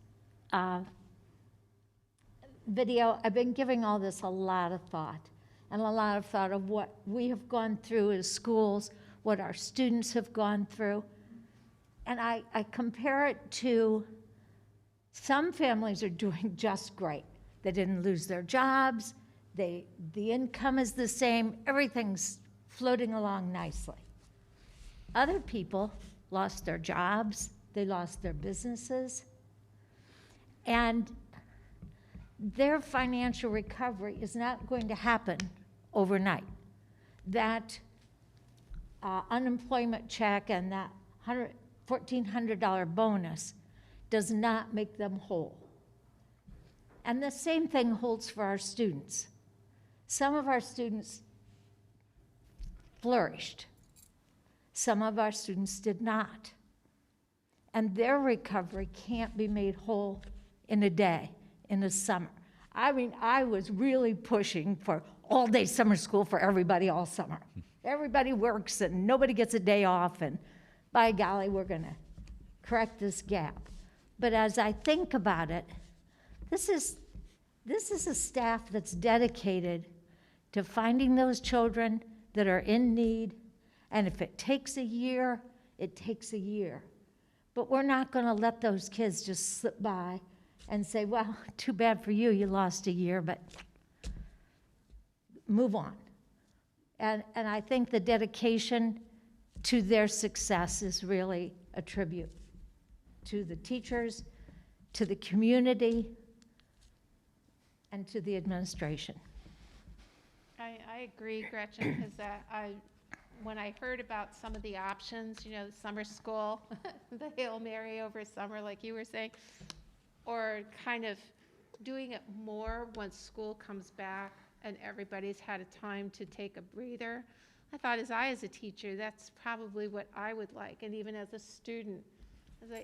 video, I've been giving all this a lot of thought, and a lot of thought of what we have gone through as schools, what our students have gone through. And I compare it to some families are doing just great. They didn't lose their jobs. The income is the same. Everything's floating along nicely. Other people lost their jobs. They lost their businesses. And their financial recovery is not going to happen overnight. That unemployment check and that $1,400 bonus does not make them whole. And the same thing holds for our students. Some of our students flourished. Some of our students did not. And their recovery can't be made whole in a day, in a summer. I mean, I was really pushing for all-day summer school for everybody all summer. Everybody works and nobody gets a day off, and by golly, we're going to correct this gap. But as I think about it, this is a staff that's dedicated to finding those children that are in need, and if it takes a year, it takes a year. But we're not going to let those kids just slip by and say, well, too bad for you, you lost a year, but move on. And I think the dedication to their success is really a tribute to the teachers, to the community, and to the administration. I agree, Gretchen, because when I heard about some of the options, summer school, the Hail Mary over summer, like you were saying, or kind of doing it more once school comes back and everybody's had a time to take a breather. I thought as a teacher, that's probably what I would like. And even as a student,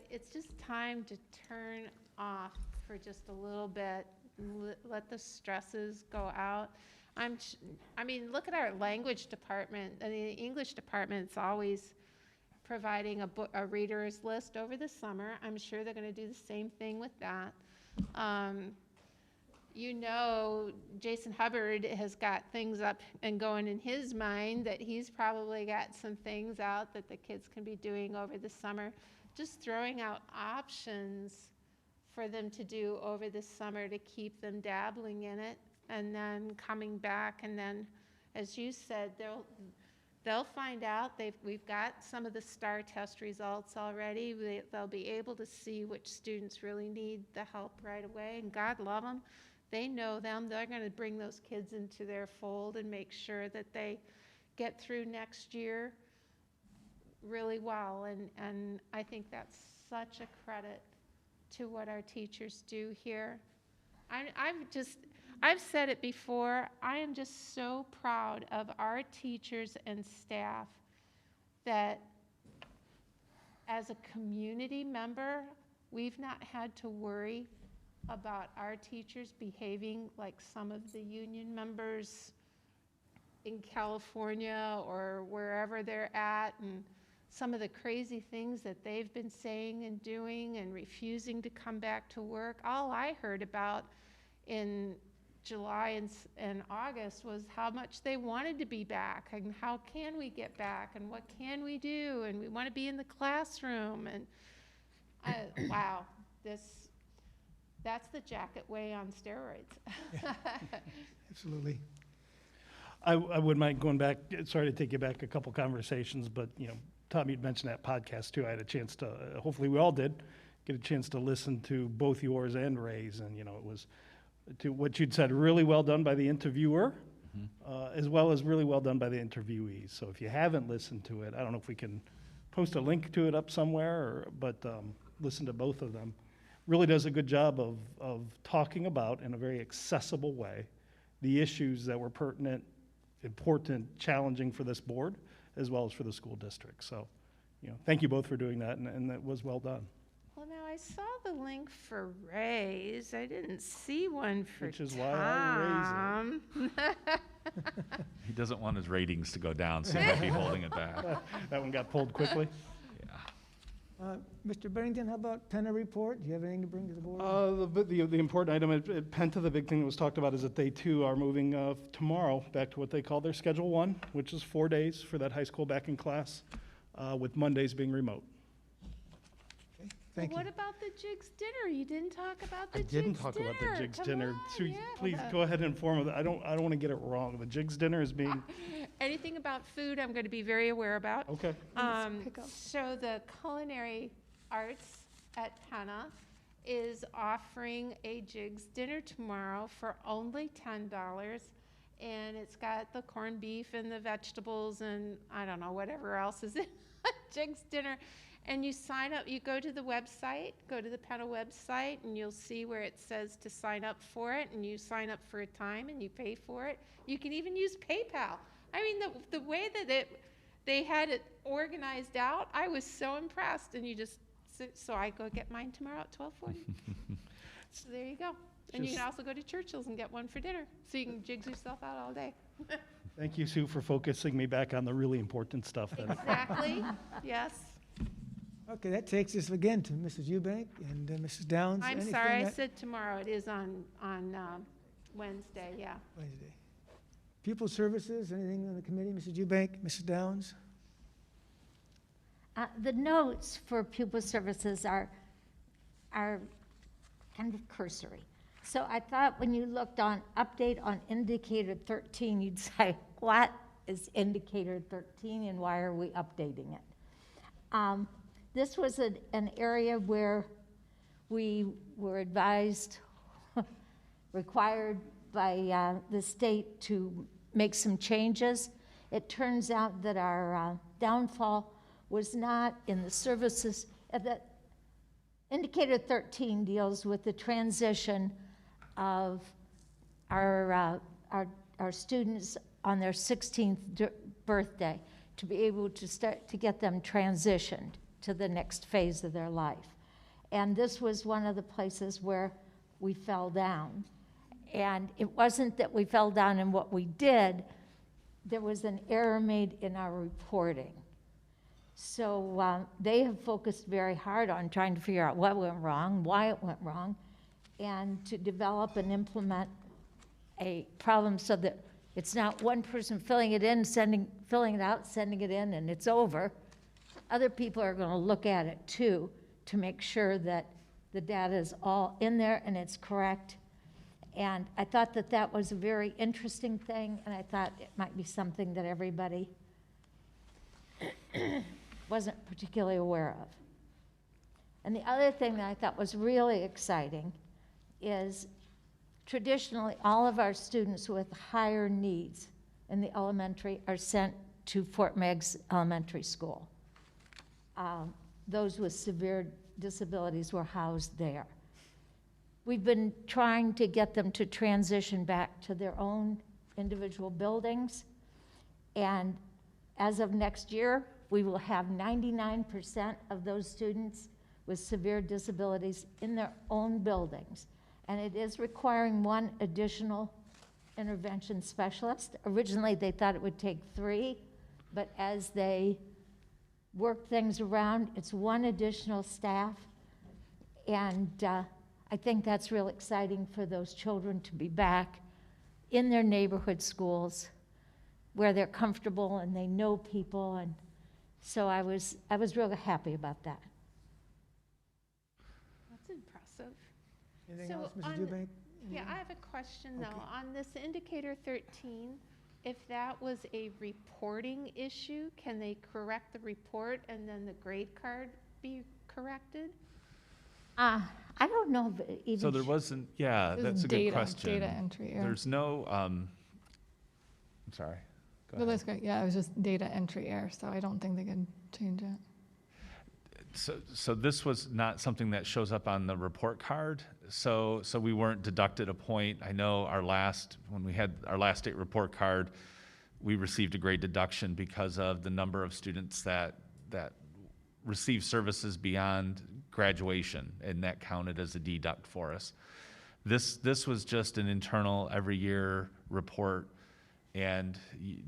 it's just time to turn off for just a little bit, let the stresses go out. Look at our language department. The English department's always providing a reader's list over the summer. I'm sure they're going to do the same thing with that. Jason Hubbard has got things up and going in his mind that he's probably got some things out that the kids can be doing over the summer. Just throwing out options for them to do over the summer to keep them dabbling in it, and then coming back, and then, as you said, they'll find out. We've got some of the STAR test results already. They'll be able to see which students really need the help right away, and God love them. They know them. They're going to bring those kids into their fold and make sure that they get through next year really well. And I think that's such a credit to what our teachers do here. I've said it before, I am just so proud of our teachers and staff that as a community member, we've not had to worry about our teachers behaving like some of the union members in California or wherever they're at, and some of the crazy things that they've been saying and doing and refusing to come back to work. All I heard about in July and August was how much they wanted to be back and how can we get back and what can we do, and we want to be in the classroom. And wow, that's the jacket way on steroids. Absolutely. I wouldn't mind going back, sorry to take you back a couple conversations, but, Tom, you'd mentioned that podcast too. I had a chance to, hopefully we all did, get a chance to listen to both yours and Ray's, and, it was, to what you'd said, really well done by the interviewer, as well as really well done by the interviewees. So if you haven't listened to it, I don't know if we can post a link to it up somewhere, but listen to both of them. Really does a good job of talking about, in a very accessible way, the issues that were pertinent, important, challenging for this board, as well as for the school district. So, thank you both for doing that, and that was well done. Well, now I saw the link for Ray's. I didn't see one for Which is why I Tom. He doesn't want his ratings to go down, so he might be holding it back. That one got pulled quickly. Mr. Bennington, how about Pena report? Do you have anything to bring to the board? The important item at Penta, the big thing that was talked about is that they too are moving tomorrow back to what they call their Schedule 1, which is 4 days for that high school back in class, with Mondays being remote. Okay, thank you. What about the Jigs dinner? You didn't talk about the I Jigs didn't talk dinner. about the Jigs Come dinner. on, So yeah. please go ahead and inform of that. I don't want to get it wrong. The Jigs dinner is being, Anything about food, I'm going to be very aware about. okay. pick up. So the culinary arts at Pena is offering a Jigs dinner tomorrow for only $10, and it's got the corned beef and the vegetables and I don't know, whatever else is in a Jigs dinner. And you sign up, you go to the website, go to the Pena website, and you'll see where it says to sign up for it, and you sign up for a time and you pay for it. You can even use PayPal. I mean, the way that they had it organized out, I was so impressed. And so I go get mine tomorrow at 12:40. So there you go. And you can also go to Churchill's and get one for dinner. So you can jigs yourself out all day. Thank you, Sue, for focusing me back on the really important stuff. Exactly, yes. Okay, that takes us again to Mrs. Eubank and Mrs. Downs. I'm Anything sorry, I that- said tomorrow. It is on Wednesday, yeah. Wednesday. Pupil services, anything on the committee? Mrs. Eubank, Mrs. Downs? The notes for pupil services are kind of cursory. So I thought when you looked on update on indicator 13, you'd say, what is indicator 13 and why are we updating it? This was an area where we were advised, required by the state to make some changes. It turns out that our downfall was not in the services. That indicator 13 deals with the transition of our students on their 16th birthday to be able to start to get them transitioned to the next phase of their life. And this was one of the places where we fell down. And it wasn't that we fell down in what we did, there was an error made in our reporting. So they have focused very hard on trying to figure out what went wrong, why it went wrong, and to develop and implement a problem so that it's not one person filling it in, filling it out, sending it in, and it's over. Other people are going to look at it too to make sure that the data is all in there and it's correct. And I thought that that was a very interesting thing, and I thought it might be something that everybody wasn't particularly aware of. And the other thing that I thought was really exciting is Traditionally, all of our students with higher needs in the elementary are sent to Fort Meigs Elementary School. Those with severe disabilities were housed there. We've been trying to get them to transition back to their own individual buildings. And as of next year, we will have 99% of those students with severe disabilities in their own buildings. And it is requiring one additional intervention specialist. Originally, they thought it would take 3, but as they work things around, it's 1 additional staff. And I think that's real exciting for those children to be back in their neighborhood schools where they're comfortable and they know people. And so I was really happy about that. That's impressive. Anything So else, Mrs. on- Eubank? Yeah, I have a question though. Okay. On this indicator 13, if that was a reporting issue, can they correct the report and then the grade card be corrected? I don't know if even. So there wasn't, yeah, This that's is a good data- question. data entry error. There's no, I'm sorry. Go No, ahead. that's great. Yeah, it was just data entry error, so I don't think they could change it. So this was not something that shows up on the report card, so we weren't deducted a point. I know when we had our last state report card, we received a grade deduction because of the number of students that received services beyond graduation, and that counted as a deduct for us. This was just an internal every year report, and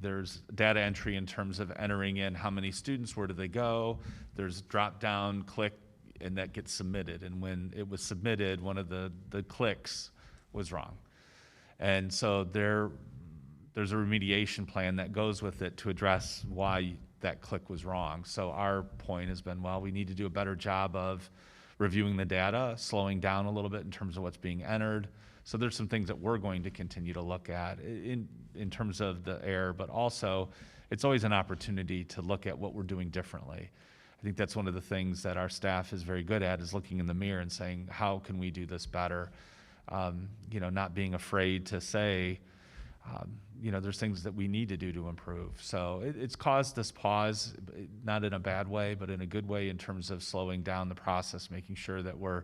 there's data entry in terms of entering in how many students, where do they go. There's drop down, click, and that gets submitted. And when it was submitted, one of the clicks was wrong. And so there's a remediation plan that goes with it to address why that click was wrong. So our point has been, well, we need to do a better job of reviewing the data, slowing down a little bit in terms of what's being entered. So there's some things that we're going to continue to look at in terms of the error, but also it's always an opportunity to look at what we're doing differently. I think that's one of the things that our staff is very good at, is looking in the mirror and saying, how can we do this better? Not being afraid to say, there's things that we need to do to improve. So it's caused this pause, not in a bad way, but in a good way in terms of slowing down the process, making sure that we're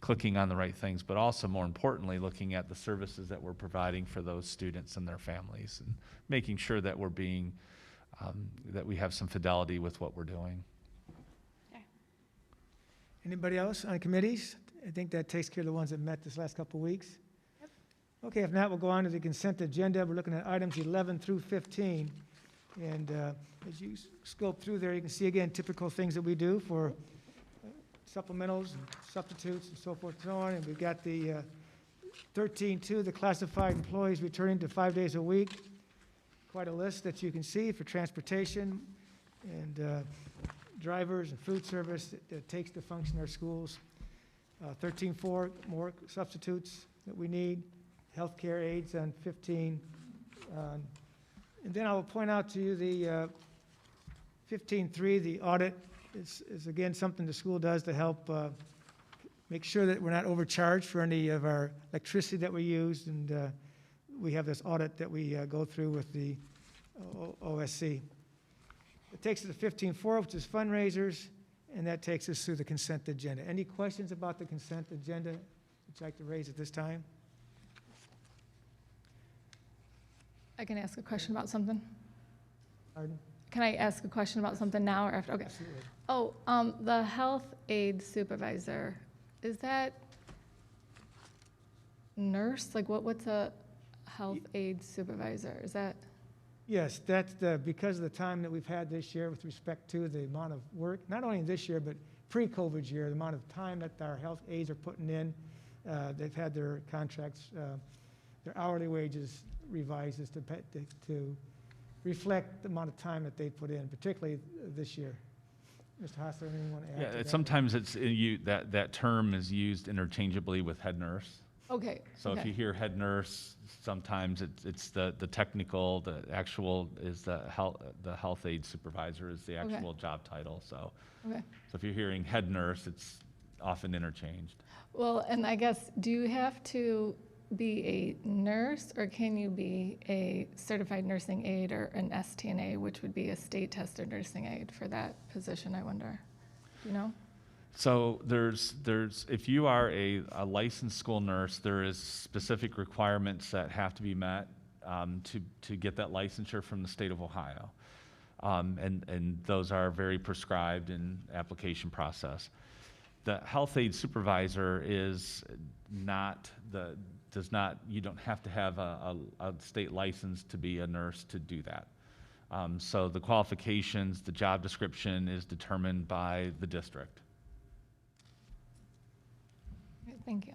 clicking on the right things, but also more importantly, looking at the services that we're providing for those students and their families, and making sure that we're being, that we have some fidelity with what we're doing. Anybody else on committees? I think that takes care of the ones that met this last couple of weeks. Okay, if not, we'll go on to the consent agenda. We're looking at items 11 through 15. And as you scope through there, you can see again typical things that we do for supplementals and substitutes and so forth and so on. And we've got the 13.2, the classified employees returning to 5 days a week. Quite a list that you can see for transportation and drivers and food service that it takes to function our schools. 13.4, more substitutes that we need. Healthcare aides on 15. And then I will point out to you the 15.3, the audit is again something the school does to help make sure that we're not overcharged for any of our electricity that we use. And we have this audit that we go through with the OSC. It takes us to 15.4, which is fundraisers, and that takes us through the consent agenda. Any questions about the consent agenda that you'd like to raise at this time? I can ask a question about something? Pardon? Can I ask a question about something now or after? Okay. Absolutely. Oh, the health aide supervisor, is that nurse? Like what's a health aide supervisor? Is that? Yes, that's because of the time that we've had this year with respect to the amount of work, not only this year, but pre-COVID year, the amount of time that our health aides are putting in. They've had their contracts, their hourly wages revised as to reflect the amount of time that they put in, particularly this year. Mr. Hostler, anything you want to add to that? Sometimes that term is used interchangeably with head nurse. Okay. So if okay. you hear head nurse, sometimes it's the technical, the actual is the health aide supervisor is the Okay. actual job title. So Okay. if you're hearing head nurse, it's often interchanged. Well, and I guess, do you have to be a nurse, or can you be a certified nursing aide or an STNA, which would be a state-tested nursing aide for that position, I wonder? Do you know? So if you are a licensed school nurse, there is specific requirements that have to be met to get that licensure from the state of Ohio. And those are very prescribed in application process. The health aide supervisor is not you don't have to have a state license to be a nurse to do that. So the qualifications, the job description is determined by the district. Okay, thank you.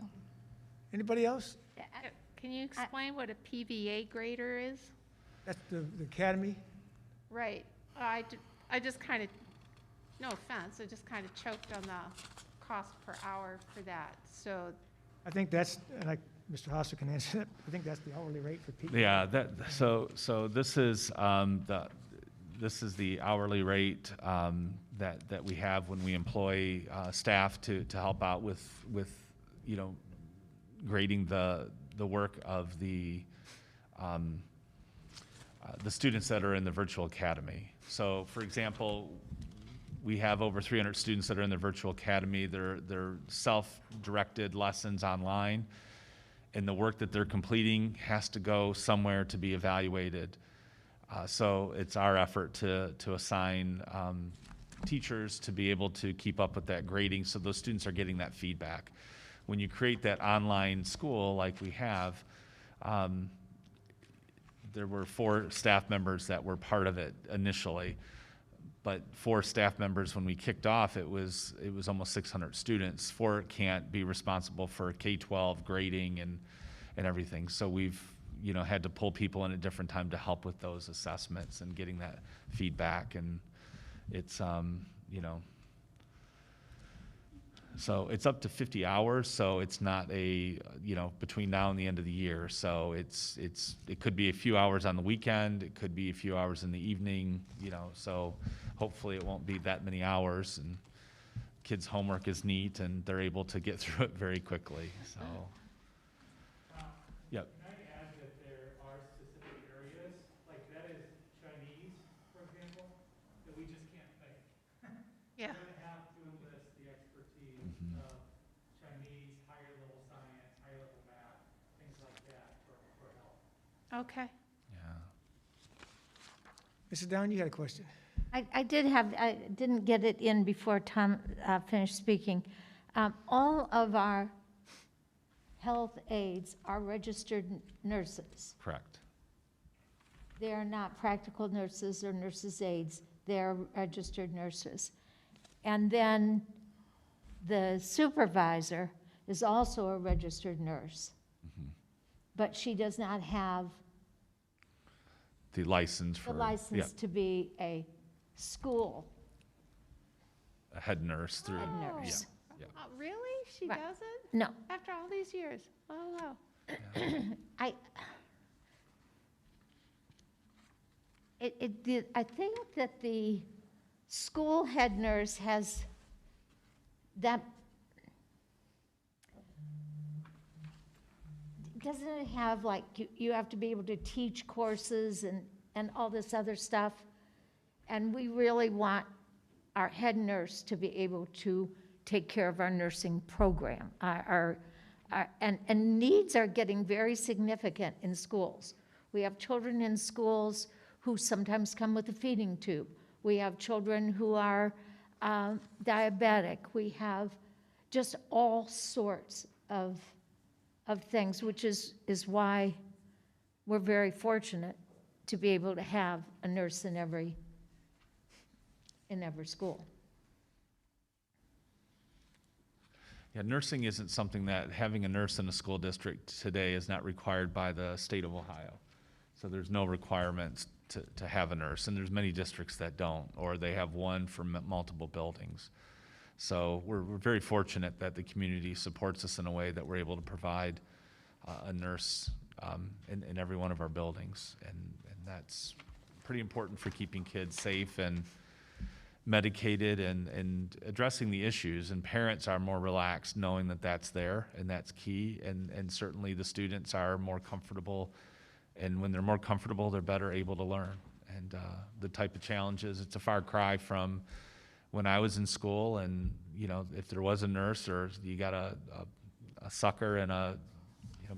Anybody else? Can you explain what a PVA grader is? That's the academy. Right. I just kind of, no offense, I just kind of choked on the cost per hour for that. So, I think that's, and Mr. Hosser can answer that, I think that's the hourly rate for people. Yeah, so this is the hourly rate that we have when we employ staff to help out with grading the work of the students that are in the virtual academy. So, for example, we have over 300 students that are in the virtual academy. They're self-directed lessons online, and the work that they're completing has to go somewhere to be evaluated. So it's our effort to assign teachers to be able to keep up with that grading, so those students are getting that feedback. When you create that online school like we have, there were 4 staff members that were part of it initially, but 4 staff members when we kicked off, it was almost 600 students. 4 can't be responsible for K-12 grading and everything. So we've had to pull people in at different time to help with those assessments and getting that feedback. And it's so it's up to 50 hours. So it's not between now and the end of the year. So it could be a few hours on the weekend. It could be a few hours in the evening. So hopefully it won't be that many hours. And kids' homework is neat, and they're able to get through it very quickly. So. Yep. Can I add that there are specific areas, like that is Chinese, for example, that we just can't make. yeah. We're gonna have to enlist the expertise of Chinese, higher level science, higher level math, things like that for help. Okay. Yeah. Mrs. Down, you had a question. I didn't get it in before Tom finished speaking. All of our health aides are registered nurses. Correct. They are not practical nurses or nurses' aides. They're registered nurses. And then the supervisor is also a registered nurse. But she does not have The license for the license to be a school a head nurse through. head nurse. Yeah. Really? She Right. doesn't? No, After all these years? Oh, wow. I think that the school head nurse has that, doesn't it have like, you have to be able to teach courses and all this other stuff? And we really want our head nurse to be able to take care of our nursing program. And needs are getting very significant in schools. We have children in schools who sometimes come with a feeding tube. We have children who are diabetic. We have just all sorts of things, which is why we're very fortunate to be able to have a nurse in every school. Yeah, nursing isn't something that having a nurse in a school district today is not required by the state of Ohio. So there's no requirements to have a nurse, and there's many districts that don't, or they have one for multiple buildings. So we're very fortunate that the community supports us in a way that we're able to provide a nurse in every one of our buildings, and that's pretty important for keeping kids safe and medicated and addressing the issues, and parents are more relaxed knowing that that's there and that's key, and certainly the students are more comfortable, and when they're more comfortable, they're better able to learn. And the type of challenges, it's a far cry from when I was in school, and if there was a nurse or you got a sucker and a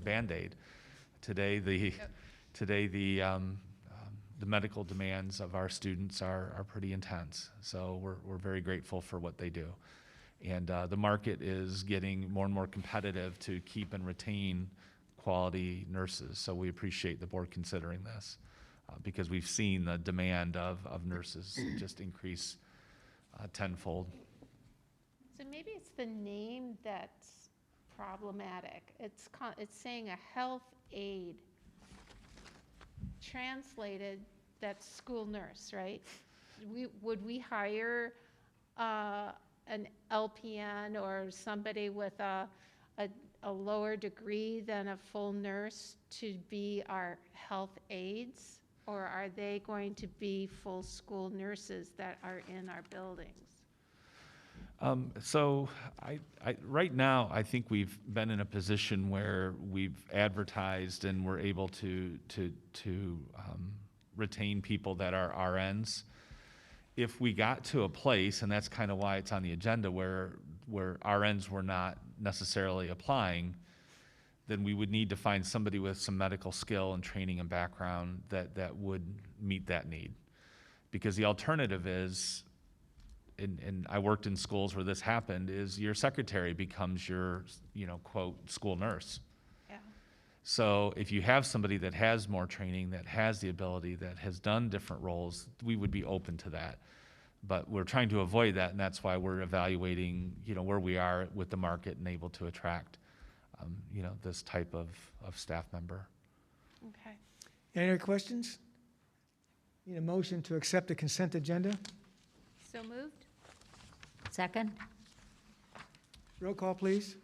Band-Aid. Today the medical demands of our students are pretty intense. So we're very grateful for what they do. And the market is getting more and more competitive to keep and retain quality nurses. So we appreciate the board considering this because we've seen the demand of nurses just increase tenfold. So maybe it's the name that's problematic. It's saying a health aide. Translated, that's school nurse, right? Would we hire an LPN or somebody with a lower degree than a full nurse to be our health aides? Or are they going to be full school nurses that are in our buildings? So right now, I think we've been in a position where we've advertised and we're able to retain people that are RNs. If we got to a place, and that's kind of why it's on the agenda, where RNs were not necessarily applying, then we would need to find somebody with some medical skill and training and background that would meet that need. Because the alternative is, and I worked in schools where this happened, is your secretary becomes your, quote, school nurse. Yeah. So if you have somebody that has more training, that has the ability, that has done different roles, we would be open to that. But we're trying to avoid that, and that's why we're evaluating, where we are with the market and able to attract, this type of staff member. Okay. Any other questions? Need a motion to accept the consent agenda? So moved? Second? Roll call, please.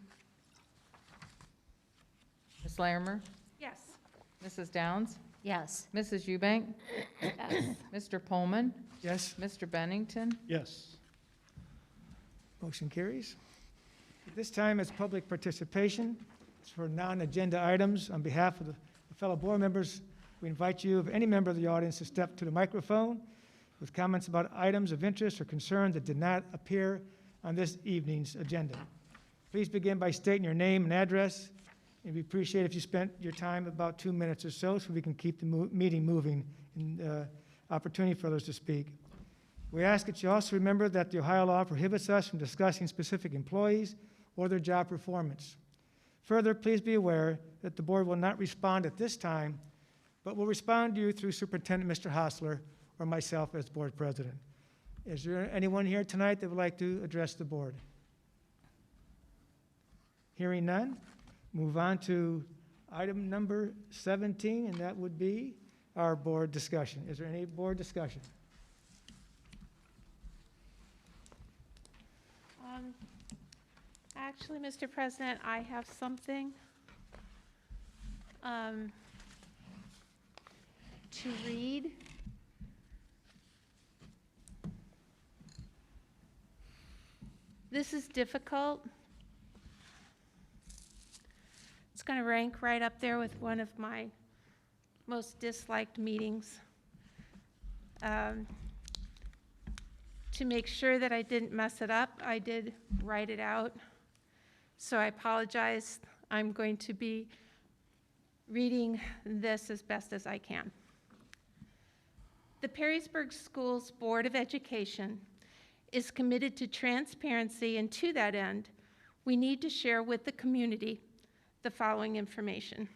Ms. Larimer? Yes. Mrs. Downs? Yes. Mrs. Eubank? Yes. Mr. Pullman? Yes, Mr. Bennington? Yes. motion carries. At this time, it's public participation. It's for non-agenda items. On behalf of the fellow board members, we invite you, if any member of the audience, to step to the microphone with comments about items of interest or concern that did not appear on this evening's agenda. Please begin by stating your name and address, and we appreciate if you spent your time about 2 minutes or so we can keep the meeting moving and opportunity for others to speak. We ask that you also remember that the Ohio law prohibits us from discussing specific employees or their job performance. Further, please be aware that the board will not respond at this time, but will respond to you through Superintendent Mr. Hostler or myself as board president. Is there anyone here tonight that would like to address the board? Hearing none, move on to item number 17, and that would be our board discussion. Is there any board discussion? Actually, Mr. President, I have something to read. This is difficult. It's going to rank right up there with one of my most disliked meetings. To make sure that I didn't mess it up, I did write it out. So I apologize. I'm going to be reading this as best as I can. The Perrysburg Schools Board of Education is committed to transparency, and to that end, we need to share with the community the following information.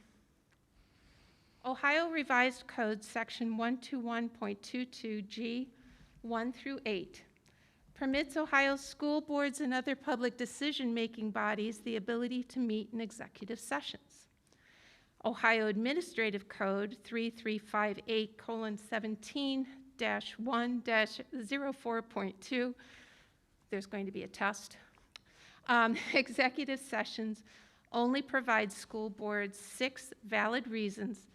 Ohio Revised Code Section 121.22G 1 through 8 permits Ohio school boards and other public decision-making bodies the ability to meet in executive sessions. Ohio Administrative Code 3358:17-1-04.2, there's going to be a test. Executive sessions only provide school boards 6 valid reasons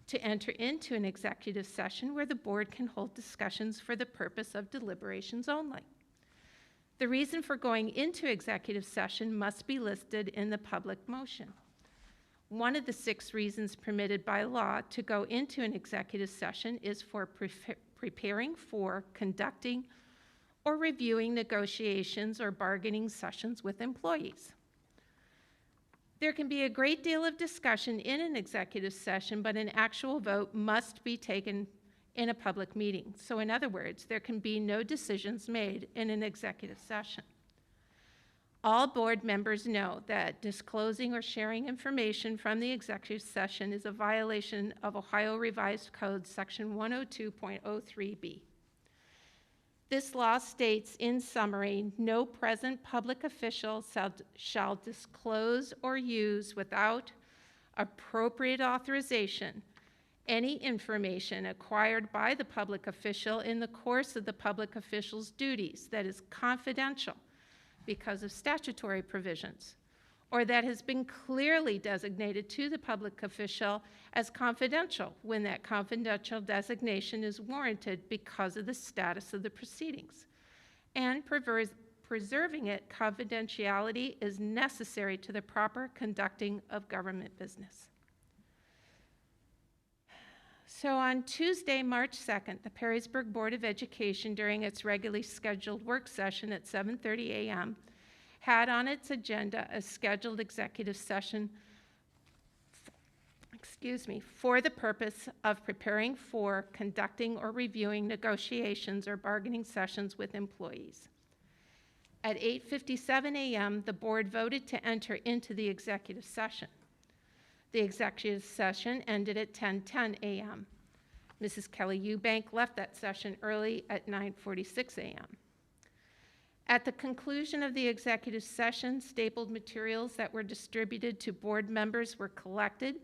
to enter into an executive session where the board can hold discussions for the purpose of deliberations only. The reason for going into executive session must be listed in the public motion. One of the 6 reasons permitted by law to go into an executive session is for preparing for, conducting, or reviewing negotiations or bargaining sessions with employees. There can be a great deal of discussion in an executive session, but an actual vote must be taken in a public meeting. So in other words, there can be no decisions made in an executive session. All board members know that disclosing or sharing information from the executive session is a violation of Ohio Revised Code Section 102.03b. This law states, in summary, no present public official shall disclose or use without appropriate authorization any information acquired by the public official in the course of the public official's duties that is confidential because of statutory provisions, or that has been clearly designated to the public official as confidential when that confidential designation is warranted because of the status of the proceedings. And preserving it confidentiality is necessary to the proper conducting of government business. So on Tuesday, March 2nd, the Perrysburg Board of Education, during its regularly scheduled work session at 7:30 a.m., had on its agenda a scheduled executive session for the purpose of preparing for, conducting, or reviewing negotiations or bargaining sessions with employees. At 8:57 a.m., the board voted to enter into the executive session. The executive session ended at 10:10 a.m. Mrs. Kelly Eubank left that session early at 9:46 a.m. At the conclusion of the executive session, stapled materials that were distributed to board members were collected,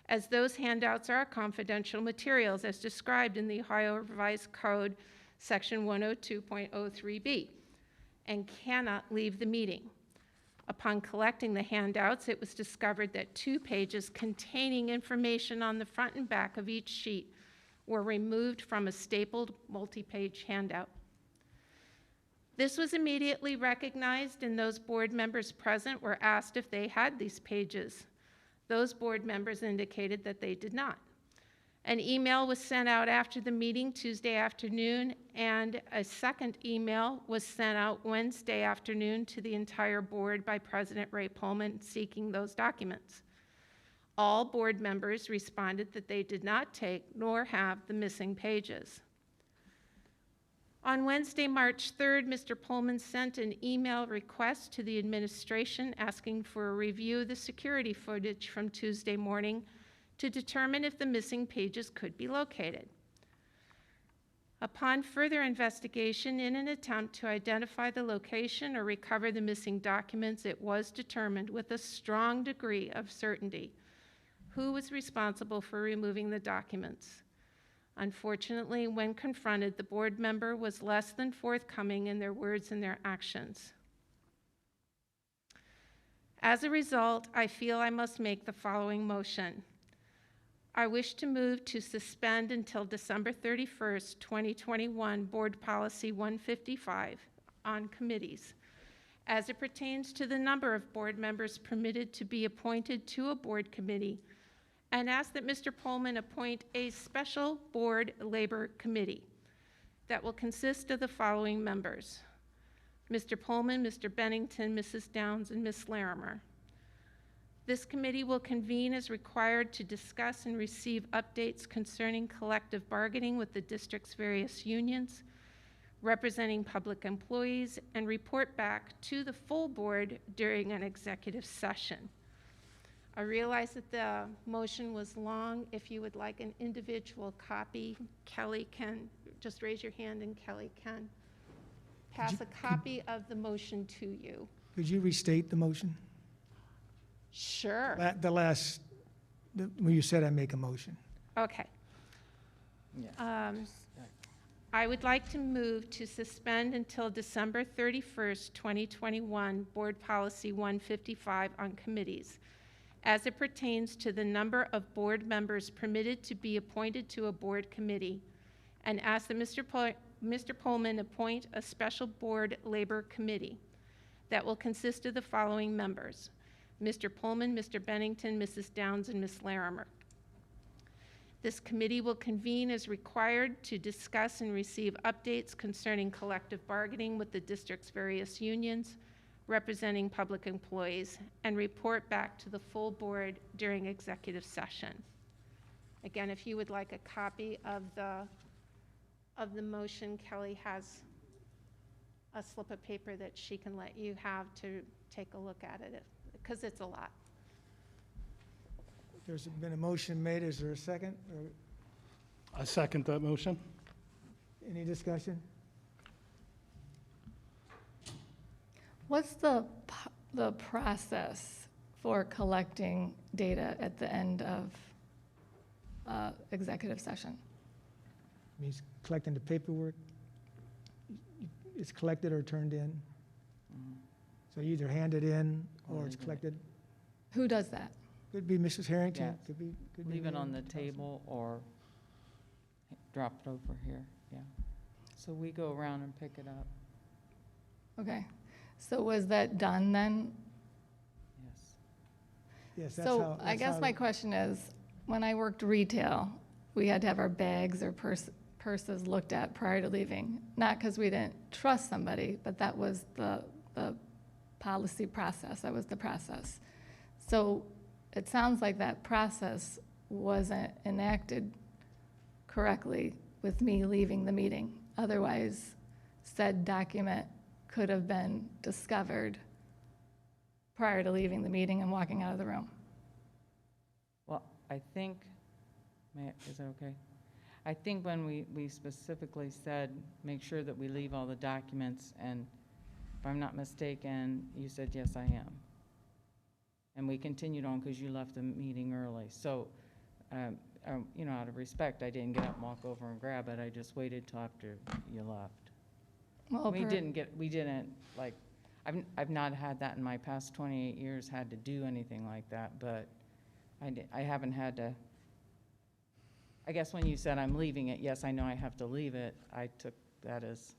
as those handouts are confidential materials as described in the Ohio Revised Code Section 102.03b and cannot leave the meeting. Upon collecting the handouts, it was discovered that 2 pages containing information on the front and back of each sheet were removed from a stapled multi-page handout. This was immediately recognized, and those board members present were asked if they had these pages. Those board members indicated that they did not. An email was sent out after the meeting Tuesday afternoon, and a second email was sent out Wednesday afternoon to the entire board by President Ray Pullman seeking those documents. All board members responded that they did not take nor have the missing pages. On Wednesday, March 3rd, Mr. Pullman sent an email request to the administration asking for a review of the security footage from Tuesday morning to determine if the missing pages could be located. Upon further investigation, in an attempt to identify the location or recover the missing documents, it was determined with a strong degree of certainty who was responsible for removing the documents. Unfortunately, when confronted, the board member was less than forthcoming in their words and their actions. As a result, I feel I must make the following motion. I wish to move to suspend until December 31st, 2021, Board Policy 155 on committees, as it pertains to the number of board members permitted to be appointed to a board committee, and ask that Mr. Pullman appoint a special board labor committee that will consist of the following members: Mr. Pullman, Mr. Bennington, Mrs. Downs, and Ms. Larimer. This committee will convene as required to discuss and receive updates concerning collective bargaining with the district's various unions, representing public employees, and report back to the full board during an executive session. I realize that the motion was long. If you would like an individual copy, Kelly can, just raise your hand and Kelly can pass a copy of the motion to you. Could you restate the motion? Sure. When you said I make a motion. Okay. I would like to move to suspend until December 31st, 2021, Board Policy 155 on committees, as it pertains to the number of board members permitted to be appointed to a board committee, and ask that Mr. Mr. Pullman appoint a special board labor committee that will consist of the following members: Mr. Pullman, Mr. Bennington, Mrs. Downs, and Ms. Larimer. This committee will convene as required to discuss and receive updates concerning collective bargaining with the district's various unions representing public employees and report back to the full board during executive session. Again, if you would like a copy of the motion, Kelly has a slip of paper that she can let you have to take a look at it, because it's a lot. There's been a motion made. Is there a second? Or I second that motion. any discussion? What's the process for collecting data at the end of executive session? Means collecting the paperwork. It's collected or turned in. So you either hand it in or it's collected. Who does that? Could be Mrs. Harrington. Yes. Could be. Leave it me, on the council. table or drop it over here, yeah. So we go around and pick it up, Okay, so was that done then? yes. Yes, that's So how. I that's guess how my question is, when I worked retail, we had to have our bags or purses looked at prior to leaving. Not because we didn't trust somebody, but that was the policy process, that was the process. So it sounds like that process wasn't enacted correctly with me leaving the meeting. Otherwise, said document could have been discovered prior to leaving the meeting and walking out of the room. Well, I think, is that okay? I think when we specifically said, make sure that we leave all the documents, and if I'm not mistaken, you said, yes, I am. And we continued on because you left the meeting early. So, you know, out of respect, I didn't get up and walk over and grab it. I just waited till after you left. Well, We didn't, like, I've not had that in my past 28 years, had to do anything like that, but I haven't had to. I guess when you said I'm leaving it, yes, I know I have to leave it. I took that as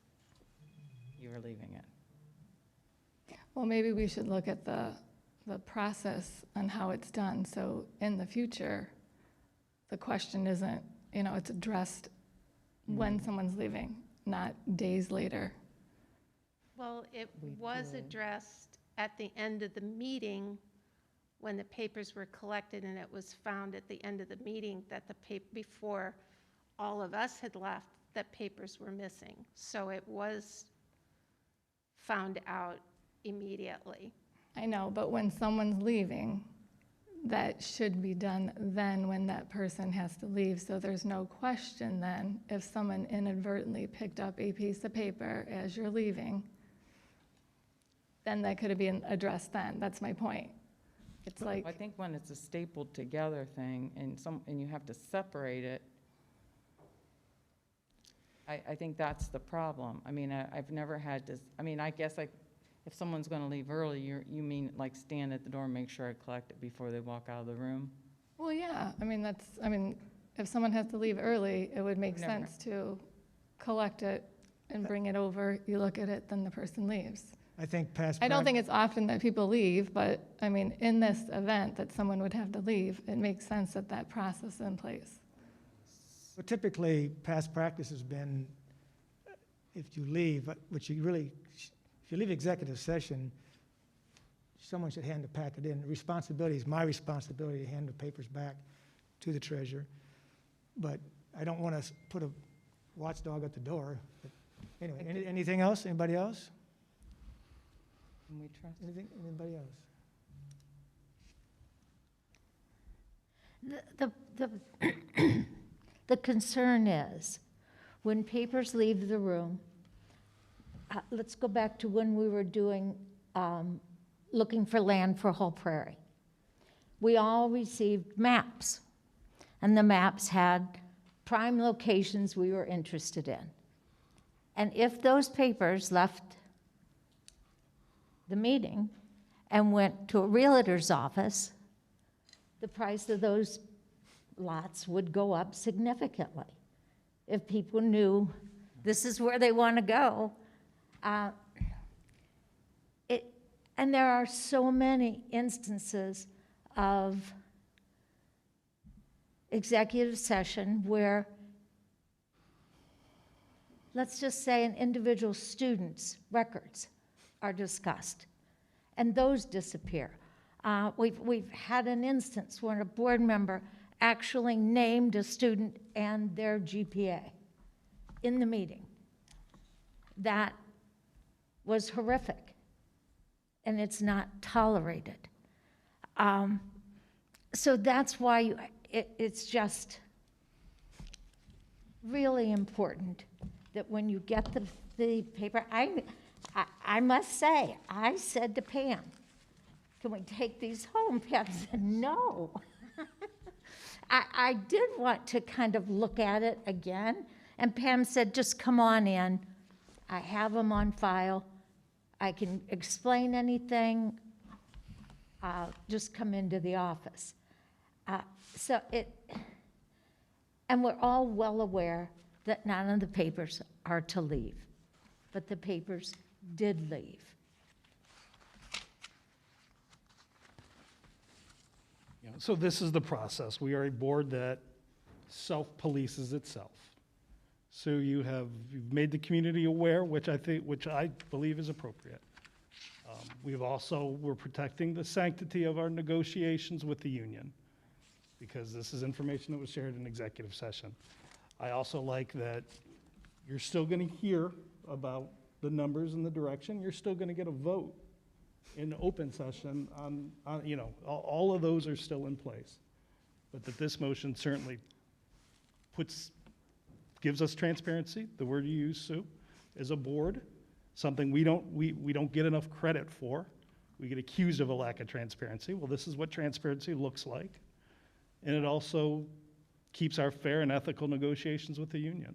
you were leaving it. Well, maybe we should look at the process on how it's done. So in the future, the question isn't, you know, it's addressed when someone's leaving, not days later. Well, it We was did. addressed at the end of the meeting when the papers were collected, and it was found at the end of the meeting that before all of us had left, that papers were missing. So it was found out immediately. I know, but when someone's leaving, that should be done then when that person has to leave. So there's no question then, if someone inadvertently picked up a piece of paper as you're leaving, then that could have been addressed then. That's my point. It's like, I think when it's a stapled together thing and you have to separate it, I think that's the problem. I mean, I've never had to, I mean, I guess if someone's going to leave early, you mean like stand at the door and make sure I collect it before they walk out of the room? well, yeah, I mean, if someone has to leave early, it would make Never. sense to collect it and bring it over, you look at it, then the person leaves. I think past. I don't think it's often that people leave, but, I mean, in this event that someone would have to leave, it makes sense that that process is in place. Well, typically, past practice has been, if you leave, which you really, if you leave executive session, someone should hand the packet in. The responsibility is my responsibility to hand the papers back to the treasurer. But I don't want to put a watchdog at the door. But anyway, anything else? Anybody else? Can we trust? Anything? Anybody else? The concern is, when papers leave the room, let's go back to when we were doing, looking for land for Whole Prairie. We all received maps, and the maps had prime locations we were interested in. And if those papers left the meeting and went to a realtor's office, the price of those lots would go up significantly if people knew this is where they want to go. And there are so many instances of executive session where, let's just say, an individual student's records are discussed, and those disappear. We've had an instance where a board member actually named a student and their GPA in the meeting. That was horrific, and it's not tolerated. So that's why it's just really important that when you get the paper, I must say, I said to Pam, can we take these home? Pam said, no. I did want to kind of look at it again, and Pam said, just come on in. I have them on file. I can explain anything. Just come into the office. And we're all well aware that none of the papers are to leave, but the papers did leave. So this is the process. We are a board that self-polices itself. So you've made the community aware, which I believe is appropriate. We're protecting the sanctity of our negotiations with the union, because this is information that was shared in executive session. I also like that you're still going to hear about the numbers and the direction. You're still going to get a vote in open session on all of those are still in place. But that this motion certainly gives us transparency, the word you use, Sue, as a board, something we don't get enough credit for. We get accused of a lack of transparency. Well, this is what transparency looks like. And it also keeps our fair and ethical negotiations with the union,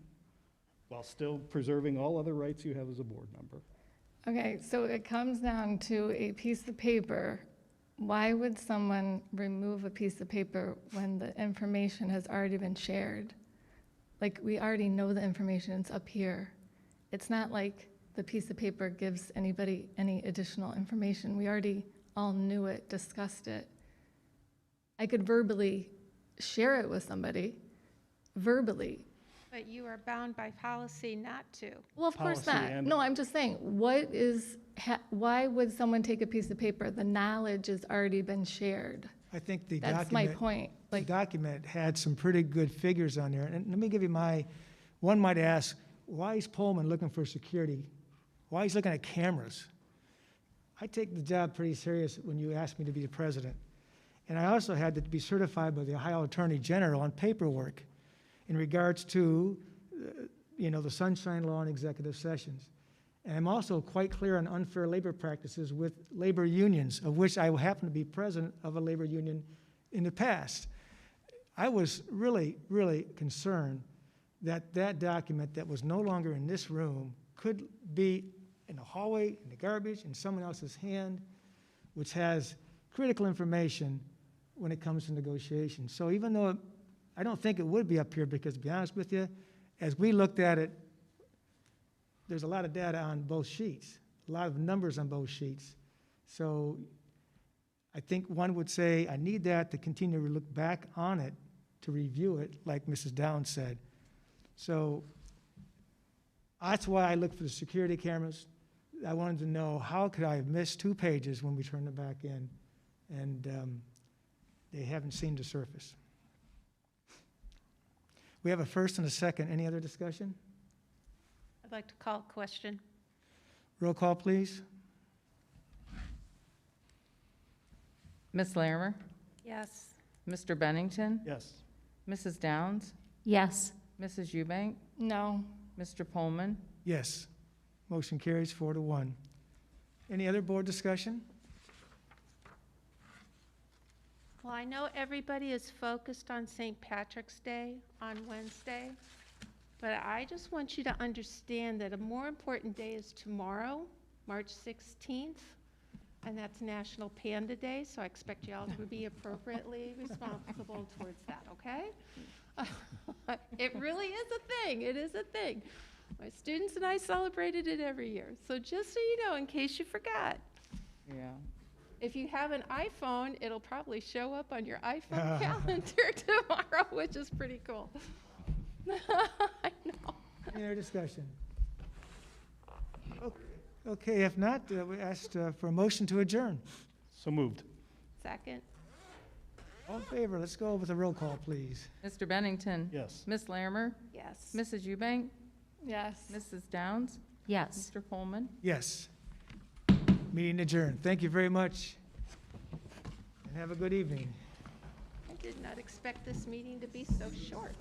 while still preserving all other rights you have as a board member. Okay, so it comes down to a piece of paper. Why would someone remove a piece of paper when the information has already been shared? Like, we already know the information, it's up here. It's not like the piece of paper gives anybody any additional information. We already all knew it, discussed it. I could verbally share it with somebody, verbally. But you are bound by policy not to. Well, of course Policy not. and- No, I'm just saying, why would someone take a piece of paper? The knowledge has already been shared. I think the That's my point. the Like, document had some pretty good figures on there. And let me give you one might ask, why is Pullman looking for security? Why he's looking at cameras? I take the job pretty serious when you asked me to be the president. And I also had to be certified by the Ohio Attorney General on paperwork in regards to, the sunshine law and executive sessions. And I'm also quite clear on unfair labor practices with labor unions, of which I happen to be president of a labor union in the past. I was really, really concerned that that document that was no longer in this room could be in the hallway, in the garbage, in someone else's hand, which has critical information when it comes to negotiations. So even though I don't think it would be up here, because to be honest with you, as we looked at it, there's a lot of data on both sheets, a lot of numbers on both sheets. So I think one would say, I need that to continue to look back on it, to review it, like Mrs. Downs said. So that's why I looked for the security cameras. I wanted to know, how could I have missed 2 pages when we turned them back in? And they haven't seemed to surface. We have a first and a second. Any other discussion? I'd like to call a question. Roll call, please. Ms. Larimer, Yes. Mr. Bennington, Yes. Mrs. Downs, Yes. Mrs. Eubank, no. Mr. Pullman. Yes. Motion carries 4-1. Any other board discussion? Well, I know everybody is focused on St. Patrick's Day on Wednesday, but I just want you to understand that a more important day is tomorrow, March 16th, and that's National Panda Day, so I expect you all to be appropriately responsible towards that, okay? It really is a thing. It is a thing. My students and I celebrated it every year. So just so you know, in case you forgot, Yeah. if you have an iPhone, it'll probably show up on your iPhone calendar tomorrow, which is pretty cool. I know. Any other discussion? Okay, if not, we asked for a motion to adjourn. So moved. Second. All in favor, let's go with a roll call, please. Mr. Bennington? Yes. Ms. Larimer? Yes. Mrs. Eubank? Yes. Mrs. Downs? Yes. Mr. Pullman? Yes. Meeting adjourned. Thank you very much, and have a good evening. I did not expect this meeting to be so short.